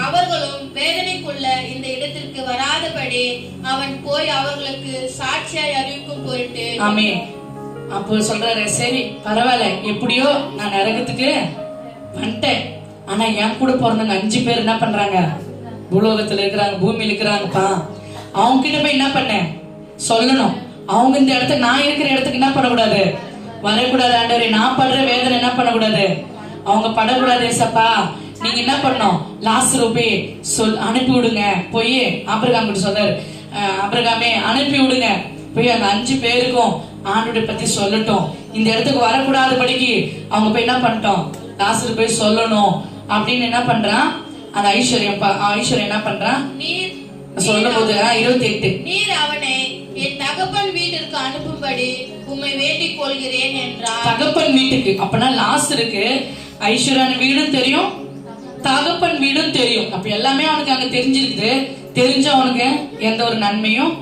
அவர்களும் வேதனைக்குள்ள இந்த இடத்திற்கு வராதபடி அவன் போய் அவர்களுக்கு சாட்சியாய் அறிவிக்கும் பொருட்டு. ஆமென். அப்போ சொல்றாரு, சரி பரவாயில்ல, எப்படியோ நான் நரகத்துக்கு வந்துட்டேன். ஆனா என் கூட பிறந்தவங்க 5 பேர் என்ன பண்றாங்க, பூலோகத்துல இருக்கிறாங்க, பூமியில இருக்கிறாங்கப்பா. அவங்க கிட்ட போய் என்ன பண்ண சொல்லணும். அவங்க இந்த இடத்துக்கு, நான் இருக்கிற இடத்துக்கு என்ன பண்ணக்கூடாது, வரக்கூடாது. ஆண்டவரே நான் படுற வேதனை என்ன பண்ணக்கூடாது, அவங்க படக்கூடாது. ஏசப்பா நீங்க என்ன பண்ணணும், லாசரு போய் அனுப்பி விடுங்க. போய் ஆபிரகாம் கிட்ட சொல்றாரு, ஆபிரகாமே அனுப்பி விடுங்க, போய் அந்த 5 பேருக்கும் ஆண்டவரை பத்தி சொல்லட்டும். இந்த இடத்துக்கு வரக்கூடாதபடிக்கு அவங்க போய் என்ன பண்ணிட்டோம், லாசரு போய் சொல்லணும் அப்படின்னு என்ன பண்றான் அந்த ஐஸ்வர்யம் என்ன பண்றான் சொல்லும் போது 28 நீர் அவனை என் தகப்பன் வீட்டிற்கு அனுப்பும்படி உம்மை வேண்டிக் கொள்கிறேன் என்றார். தகப்பன் வீட்டுக்கு, அப்பனா லாசருக்கு ஐஸ்வர்யான வீடும் தெரியும், தகப்பன் வீடும் தெரியும். அப்ப எல்லாமே அவனுக்கு அங்க தெரிஞ்சிருக்குது. தெரிஞ்ச அவனுக்கு எந்த ஒரு நன்மையும்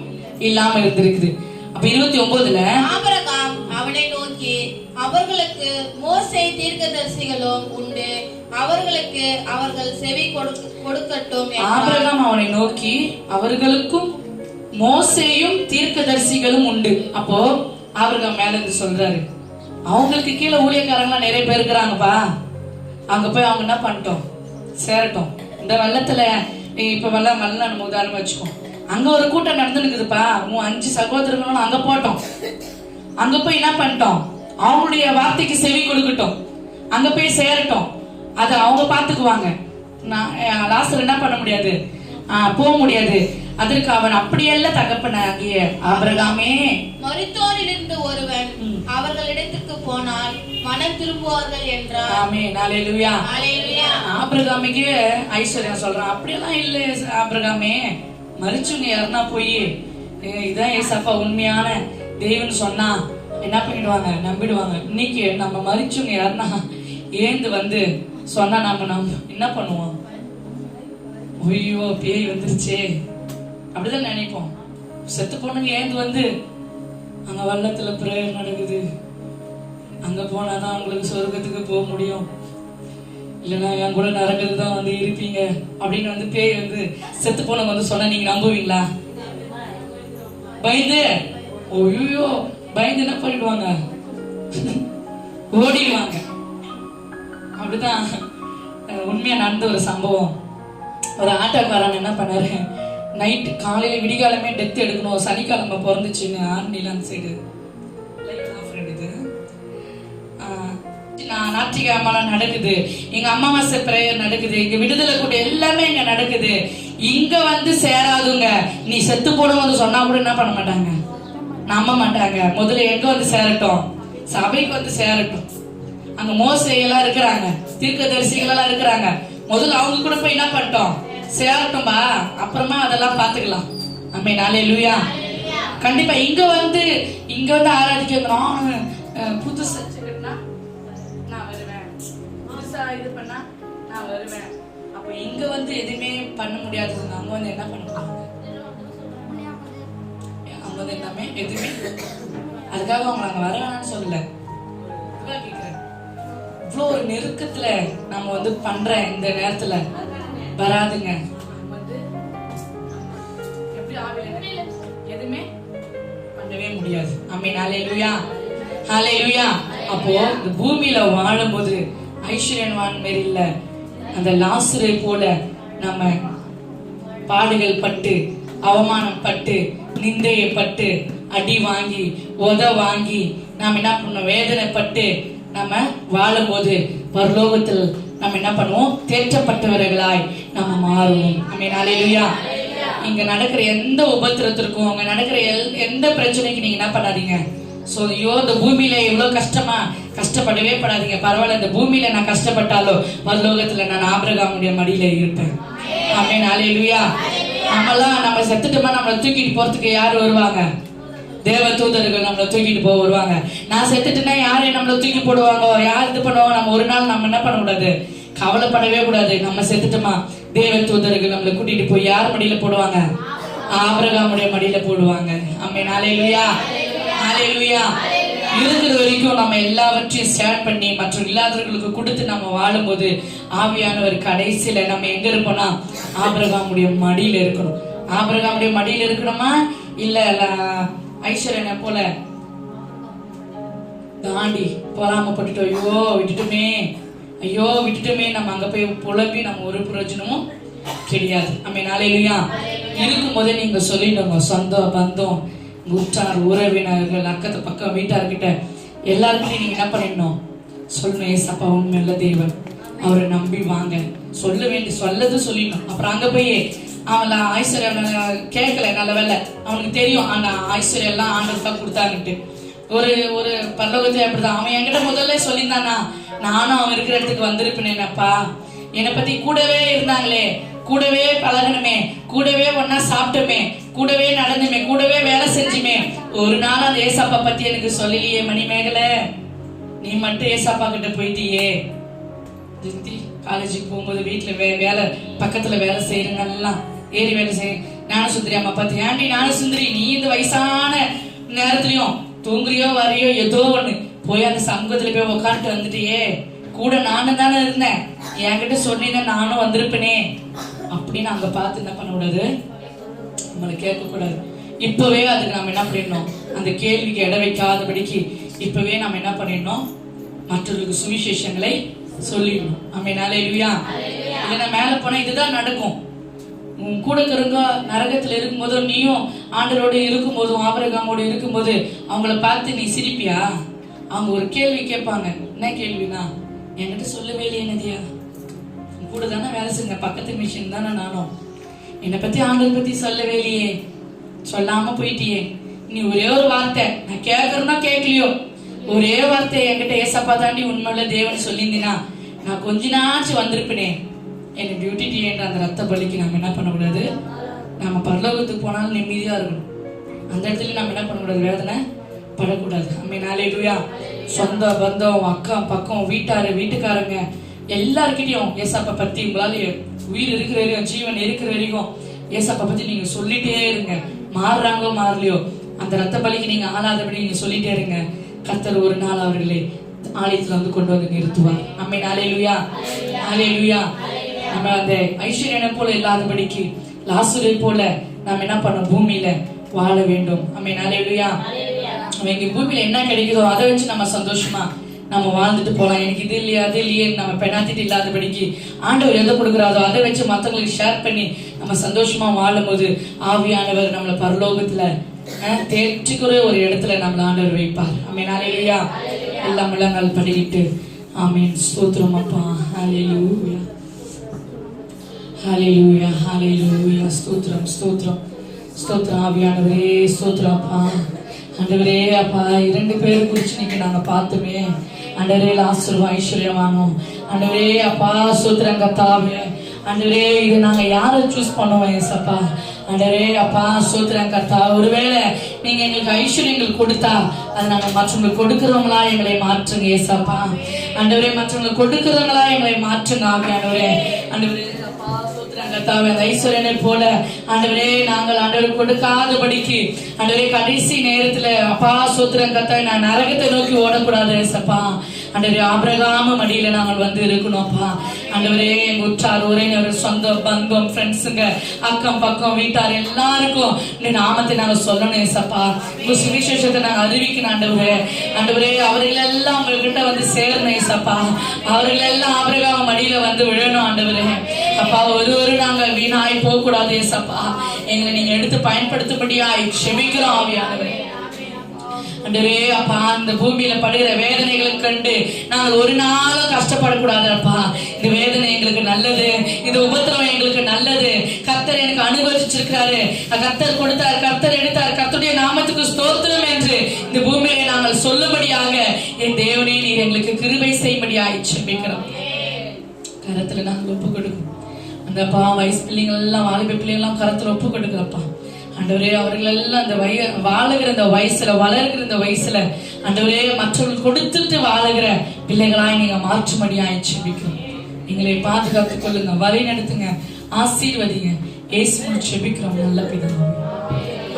இல்லாம இருந்திருக்குது. அப்ப 29ல ஆபிரகாம் அவனை நோக்கி, அவர்களுக்கு மோசே தீர்க்கதரிசிகளும் உண்டு, அவர்களுக்கு அவர்கள் செவி கொடுக்கட்டும். ஆபிரகாம் அவனை நோக்கி, அவர்களுக்கும் மோசேயும் தீர்க்கதரிசிகளும் உண்டு. அப்போ ஆபிரகாம் மேல இருந்து சொல்றாரு, அவங்களுக்கு கீழே ஊழியக்காரங்களாம் நிறைய பேர் இருக்கிறாங்கப்பா, அங்க போய் அவங்க என்ன பண்ணிட்டோம், சேரட்டும். இந்த வெள்ளத்துல இப்ப வெள்ளம் நம்ம உதாரணம் வச்சுக்கோ, அங்க ஒரு கூட்டம் நடந்துருக்குதுப்பா, 5 சகோதரர்களும் அங்க போட்டோம். அங்க போய் என்ன பண்ணிட்டோம், அவங்களுடைய வார்த்தைக்கு செவி கொடுக்கட்டும், அங்க போய் சேரட்டும், அதை அவங்க பாத்துக்குவாங்க. லாசர் என்ன பண்ண முடியாது, போக முடியாது. அதற்கு அவன், அப்படியல்ல தகப்பனாகிய ஆபிரகாமே, மரித்தோரிலிருந்து ஒருவன் அவர்களிடத்துக்கு போனால் மனம் திரும்புவார்கள் என்றார். ஆமென் அல்லேலூயா. அல்லேலூயா. ஆபிரகாமுக்கு ஐஸ்வர்யம் சொல்றான், அப்படியெல்லாம் இல்ல ஆபிரகாமே, மரிச்சவங்க யாருன்னா போய் இதான் ஏசப்பா உண்மையான தெய்வம்னு சொன்னா என்ன பண்ணிடுவாங்க, நம்பிடுவாங்க. இன்னைக்கு நம்ம மரிச்சவங்க யாருன்னா ஏந்து வந்து சொன்னா நம்ம என்ன பண்ணுவோம், ஐயோ பேய் வந்துருச்சே அப்படிதான் நினைப்போம். செத்து போனவங்க ஏந்து வந்து அங்க வெள்ளத்துல பிரேயர் நடக்குது, அங்க போனாதான் உங்களுக்கு சொர்க்கத்துக்கு போக முடியும், இல்லைன்னா என் கூட நரகத்துக்கு தான் வந்து இருப்பீங்க அப்படின்னு வந்து பேய் வந்து செத்து போனவங்க வந்து சொன்னா நீங்க நம்புவீங்களா? பயந்து ஐயோ பயந்து என்ன பண்ணிடுவாங்க, ஓடிடுவாங்க. அப்படிதான் உண்மையா நடந்த ஒரு சம்பவம். ஒரு ஆட்டோக்காரன் என்ன பண்ணாரு, நைட்டு காலையில் விடிகாலமே டெத் எடுக்கணும், சனிக்கிழமை பிறந்துச்சுன்னு ஆர்மியில் அந்த சைடு இது ஞாயிற்றுக்கிழமை நடக்குது, எங்க அமாவாசை பிரேயர் நடக்குது, எங்க விடுதலை கூட எல்லாமே இங்க நடக்குது. இங்க வந்து சேராதுங்க, நீ செத்து போடுவோம் சொன்னா கூட என்ன பண்ண மாட்டாங்க, நம்ப மாட்டாங்க. முதல்ல எங்க வந்து சேரட்டும், சபைக்கு வந்து சேரட்டும். அங்க மோசையெல்லாம் இருக்கிறாங்க, தீர்க்கதரிசிகள் எல்லாம் இருக்கிறாங்க. முதல்ல அவங்க கூட போய் என்ன பண்ணிட்டோம், சேரட்டும்பா, அப்புறமா அதெல்லாம் பாத்துக்கலாம். ஆமென், அல்லேலூயா. கண்டிப்பா இங்க வந்து ஆராதிக்கணும். புதுசா நான் வருவேன், புதுசா இது பண்ணா நான் வருவேன். அப்ப இங்க வந்து எதுவுமே பண்ண முடியாது. அங்க வந்து என்ன பண்ணுவாங்க, அங்க வந்து எல்லாமே எதுவுமே. அதுக்காக அவங்க அங்க வர வேணாம்னு சொல்லல, கேட்கிறேன். இவ்வளோ ஒரு நெருக்கத்துல நம்ம வந்து பண்ற இந்த நேரத்துல வராதுங்க. எப்படி எதுவுமே பண்ணவே முடியாது. ஆமென், அல்லேலூயா, அல்லேலூயா. அப்போ இந்த பூமியில வாழும்போது ஐஸ்வர்யவான் மாரி இல்ல, அந்த லாசரை போல நம்ம பாடுகள் பட்டு, அவமானம் பட்டு, நிந்தையை பட்டு, அடி வாங்கி, உத வாங்கி நாம் என்ன பண்ணோம், வேதனைப்பட்டு நம்ம வாழும்போது பரலோகத்தில் நம்ம என்ன பண்ணுவோம், தேற்றப்பட்டவர்களாய் நம்ம மாறுவோம். ஆமென், அல்லேலூயா. இங்க நடக்கிற எந்த உபத்திரத்திற்கும், அங்க நடக்கிற எந்த பிரச்சனைக்கு நீங்க என்ன பண்ணாதீங்க, ஐயோ இந்த பூமியில இவ்வளவு கஷ்டமா, கஷ்டப்படவே படாதீங்க. பரவாயில்ல, இந்த பூமியில நான் கஷ்டப்பட்டாலும் பரலோகத்துல நான் ஆபிரகாமுடைய மடியில இருப்பேன். ஆமென், அல்லேலூயா. நம்ம செத்துட்டோமா, நம்மளை தூக்கிட்டு போறதுக்கு யாரு வருவாங்க, தேவ தூதர்கள் நம்மளை தூக்கிட்டு போக வருவாங்க. நான் செத்துட்டேன்னா யாரு நம்மளை தூக்கி போடுவாங்க, யார் இது பண்ணுவாங்க. நம்ம ஒரு நாள் நம்ம என்ன பண்ண கூடாது, கவலைப்படவே கூடாது. நம்ம செத்துட்டோமா, தேவ தூதர்கள் நம்மளை கூட்டிட்டு போய் யார் மடியில போடுவாங்க, ஆபிரகாமுடைய மடியில போடுவாங்க. ஆமென், அல்லேலூயா, அல்லேலூயா. இருக்கிற வரைக்கும் நம்ம எல்லாவற்றையும் ஷேர் பண்ணி மற்ற இல்லாதவர்களுக்கு கொடுத்து நம்ம வாழும்போது ஆவியானவர் கடைசியில நம்ம எங்க இருப்போம்னா ஆபிரகாமுடைய மடியில இருக்கணும். ஆபிரகாமுடைய மடியில இருக்கணுமா, இல்ல ஐஸ்வர்யனை போல தாண்டி பொறாமப்பட்டுட்டோம், ஐயோ விட்டுட்டுமே நம்ம அங்க போய் புலம்பி நம்ம ஒரு பிரயோஜனமும் கிடையாது. ஆமென், அல்லேலூயா. இருக்கும் போதே நீங்க சொல்லிடுங்க, சொந்தம் பந்தம் உற்றார் உறவினர்கள் அக்கத்து பக்கம் வீட்டார்கிட்ட எல்லாருக்குமே நீங்க என்ன பண்ணிடணும், சொல்லணும், ஏசப்பா உண்மையுள்ள தேவன், அவரை நம்பி வாங்க, சொல்லது சொல்லிடணும். அப்புறம் அங்க போய் அவன் ஐஸ்வர்யா கேட்கல, நல்ல வேலை அவனுக்கு தெரியும் ஆனா ஐஸ்வர்யா எல்லாம் ஆண்டவருக்கா கொடுத்தாங்கட்டு. ஒரு பரலோகத்தை அப்படிதான் அவன் என்கிட்ட முதல்ல சொல்லியிருந்தானா, நானும் அவன் இருக்கிற இடத்துக்கு வந்திருப்பேனேப்பா, என்னை பத்தி கூடவே இருந்தாங்களே, கூடவே பழகணுமே, கூடவே ஒன்னா சாப்பிட்டோமே, கூடவே நடந்துமே, கூடவே வேலை செஞ்சுமே, ஒரு நாள் அந்த ஏசாப்பா பத்தி எனக்கு சொல்லலையே மணிமேகலை, நீ மட்டும் ஏசாப்பா கிட்ட போயிட்டியே. ஜித்தி காலேஜுக்கு போகும்போது வீட்டுல வேலை பக்கத்துல வேலை செய்யறங்கெல்லாம் ஏறி வேலை செய்ய, ஞானசுந்தரி அம்மா பார்த்து, ஏன்டி ஞானசுந்தரி நீ இந்த வயசான நேரத்துலயும் தூங்குறியோ வரையோ ஏதோ ஒண்ணு போய் அந்த சமூகத்துல போய் உட்காந்துட்டு வந்துட்டியே, கூட நானும் தானே இருந்தேன், என்கிட்ட சொன்னீங்கன்னா நானும் வந்திருப்பேனே அப்படின்னு அங்க பார்த்து என்ன பண்ண கூடாது, நம்மளை கேட்க கூடாது. இப்பவே அதுக்கு நம்ம என்ன பண்ணிடணும், அந்த கேள்விக்கு இட வைக்காதபடிக்கு இப்பவே நம்ம என்ன பண்ணிடணும், மற்றவர்களுக்கு சுவிசேஷங்களை சொல்லிடணும். ஆமென், அல்லேலூயா. இல்லைன்னா மேல போனா இதுதான் நடக்கும். உன் கூட இருக்கிறவங்க நரகத்துல இருக்கும்போது, நீயும் ஆண்டரோடு இருக்கும்போதும் ஆபிரகாமோடு இருக்கும்போது அவங்கள பார்த்து நீ சிரிப்பியா? அவங்க ஒரு கேள்வி கேட்பாங்க. என்ன கேள்வினா, என்கிட்ட சொல்லவே இல்லையே நதியா, கூட தானே வேலை செஞ்ச, பக்கத்து மிஷின் தானே நானும், என்னை பத்தி ஆண்டரை பத்தி சொல்லவே இல்லையே, சொல்லாம போயிட்டியே. நீ ஒரே ஒரு வார்த்தை, நான் கேட்கறேன்னா கேட்கலையோ, ஒரே வார்த்தை என்கிட்ட ஏசப்பா தாண்டி உண்மையுள்ள தேவன் சொல்லியிருந்தீனா நான் கொஞ்ச நாச்சு வந்திருப்பேனே. என்னை டியூட்டின்ற அந்த ரத்த பலிக்கு நம்ம என்ன பண்ணக்கூடாது, நம்ம பரலோகத்துக்கு போனாலும் நிம்மதியா இருக்கணும். அந்த இடத்துல நம்ம என்ன பண்ணக்கூடாது, வேதனை படக்கூடாது. ஆமென், அல்லேலூயா. சொந்த பந்தம் அக்கா பக்கம் வீட்டுக்காரங்க எல்லார்கிட்டையும் ஏசப்பா பத்தி உங்களால உயிர் இருக்கிற வரைக்கும் ஜீவன் இருக்கிற வரைக்கும் ஏசப்பா பத்தி நீங்க சொல்லிட்டே இருங்க. மாறுறாங்களோ மாறலையோ அந்த ரத்த பலிக்கு நீங்க ஆளாதபடி நீங்க சொல்லிட்டே இருங்க. கர்த்தர் ஒரு நாள் அவர்களை ஆலயத்துல வந்து கொண்டு வந்து நிறுத்துவார். ஆமென், அல்லேலூயா, அல்லேலூயா. நம்ம அந்த ஐஸ்வர்யனை போல இல்லாதபடிக்கு லாசரை போல நம்ம என்ன பண்ணோம், பூமியில வாழ வேண்டும். ஆமென், அல்லேலூயா. அவங்க பூமியில என்ன கிடைக்குதோ அதை வச்சு நம்ம சந்தோஷமா நம்ம வாழ்ந்துட்டு போகலாம். எனக்கு இது இல்லையா அது இல்லையே நம்ம பெனாத்திட்டு இல்லாதபடிக்கு ஆண்டவர் எதை கொடுக்குறாரோ அதை வச்சு மற்றவங்களுக்கு ஷேர் பண்ணி நம்ம சந்தோஷமா வாழும் போது ஆவியானவர் நம்மளை பரலோகத்துல தேற்றுக்குற ஒரு இடத்துல நம்மள ஆண்டவர் வைப்பார். ஆமென். ஹல்லேலூயா. எல்லாம் முழங்கால் படிக்கிட்டு ஆமென். ஸ்தோத்திரம் அப்பா. ஹல்லேலூயா ஹல்லேலூயா ஹல்லேலூயா. ஸ்தோத்திரம் ஸ்தோத்திரம் ஸ்தோத்திரம் ஆவியானவரே. ஸ்தோத்திரம் அப்பா. ஆண்டவரே அப்பா 2 பேர் குறிச்சு நீங்க நாங்க பார்த்தோமே. ஆண்டவரே லாசரு ஐஸ்வர்யவானும். ஆண்டவரே அப்பா ஸ்தோத்திரம் கர்த்தாவே. ஆண்டவரே இது நாங்க யாரை சூஸ் பண்ணுவோம் ஏசப்பா. ஆண்டவரே அப்பா ஸ்தோத்திரம் கர்த்தா. ஒருவேளை நீங்க எங்களுக்கு ஐஸ்வர்யங்கள் கொடுத்தா அது நாங்க மற்றவங்களுக்கு கொடுக்கிறவங்களா எங்களை மாற்றுங்க ஏசப்பா. ஆண்டவரே மற்றவங்களுக்கு கொடுக்கிறவங்களா எங்களை மாற்றுங்க ஆவியானவரே. ஆண்டவரே ஐஸ்வர்யனை போல ஆண்டவரே நாங்கள் ஆண்டவர் கொடுக்காதபடிக்கு ஆண்டவரே கடைசி நேரத்துல அப்பா சோத்திரம் கத்தாய் நான் நரகத்தை நோக்கி ஓடக்கூடாது ஏசப்பா. ஆண்டவரே ஆபிரகாம் மடியில நாங்கள் வந்து இருக்கணும்ப்பா. ஆண்டவரே எங்க உற்றார் உறவினர் சொந்த பந்தம் ஃப்ரெண்ட்ஸுங்க அக்கம் பக்கம் வீட்டார் எல்லாருக்கும் இந்த நாமத்தை நாங்க சொல்லணும் ஏசப்பா. உங்க சுவிசேஷத்தை நாங்க அறிவிக்கணும் ஆண்டவரே. ஆண்டவரே அவர்கள் எல்லாம் உங்ககிட்ட வந்து சேரணும் ஏசப்பா. அவர்கள் எல்லாம் ஆபிரகாம் மடியில வந்து விழணும் ஆண்டவரே. அப்பா ஒரு நாங்க வீணாய் போக கூடாது ஏசப்பா. எங்களை நீங்க எடுத்து பயன்படுத்தும்படியாய் செபிக்கிறோம் ஆவியானவரே. ஆண்டவரே அப்பா இந்த பூமியில படுகிற வேதனைகளை கண்டு நாங்கள் ஒரு நாளும் கஷ்டப்படக்கூடாது அப்பா. இந்த வேதனை எங்களுக்கு நல்லது, இந்த உபத்திரவம் எங்களுக்கு நல்லது. கர்த்தர் எனக்கு அனுபவிச்சிருக்கிறாரு, கர்த்தர் கொடுத்தார், கர்த்தர் எடுத்தார், கர்த்தருடைய நாமத்துக்கு ஸ்தோத்திரம் என்று இந்த பூமியில நாங்கள் சொல்லும்படியாக என் தேவனே நீர் எங்களுக்கு கிருபை செய்யும்படியாய் செபிக்கிறோம். கரத்துல நாங்கள் ஒப்பு கொடுக்கும் அந்த வயசு பிள்ளைங்கள் எல்லாம் வாலிப பிள்ளைங்க எல்லாம் கரத்துல ஒப்பு கொடுக்குறப்பா. ஆண்டவரே அவர்கள் எல்லாம் அந்த வாழுகிற இந்த வயசுல வளர்கிற இந்த வயசுல ஆண்டவரே மற்றவர்கள் கொடுத்துட்டு வாழுகிற பிள்ளைகளாய் நீங்க மாற்றும்படியாய் செபிக்கிறோம். எங்களை பாதுகாத்துக் கொள்ளுங்க, வழி நடத்துங்க, ஆசீர்வதிங்க. இயேசுவின் செபிக்கிறோம் நல்ல பிதாவே.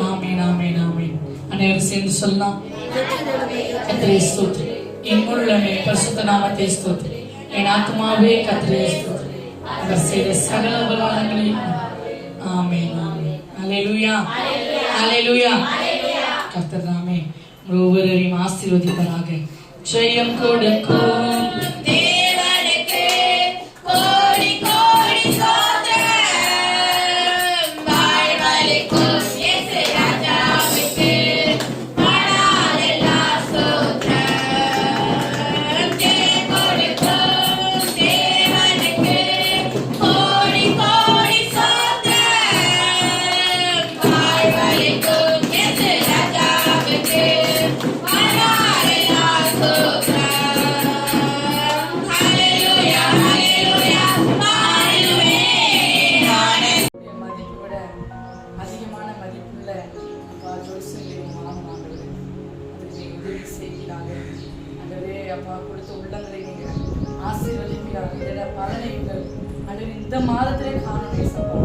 ஆமென் ஆமென் ஆமென். அனைவரும் சேர்ந்து சொல்லலாம். கர்த்தரே ஸ்தோத்திரம். என் உள்ளமே பரிசுத்த நாமத்தை ஸ்தோத்திரம். என் ஆத்மாவே கர்த்தரே ஸ்தோத்திரம். அவர் செய்த சகல உபகாரங்களையும். ஆமென் ஆமென். ஹல்லேலூயா ஹல்லேலூயா. கர்த்தர் நாமே ஒவ்வொருவரையும் ஆசீர்வதிப்பாராக. ஜெயம் கொடுக்கும் தேவனுக்கு கோடி கோடி ஸ்தோத்திரம். வாழ்வளிக்கும் இயேசு ராஜாவுக்கு பாடாதெல்லா ஸ்தோத்திரம். ஜெயம் கொடுக்கும் தேவனுக்கு கோடி கோடி ஸ்தோத்திரம். வாழ்வளிக்கும் இயேசு ராஜாவுக்கு பாடாதெல்லா ஸ்தோத்திரம். ஹல்லேலூயா ஹல்லேலூயா பாடுவேன். மதிப்பை விட அதிகமான மதிப்புள்ள அப்பா ஜோசியம் மாணவர்களே அதுக்கு நீங்க உதவி செய்கிறாங்க. ஆண்டவரே அப்பா கொடுத்த உள்ளங்களை நீங்க ஆசீர்வதிக்கிறாங்க. இதோட பலனை ஆண்டவரே இந்த மாதத்திலே காணணும் ஏசப்பா.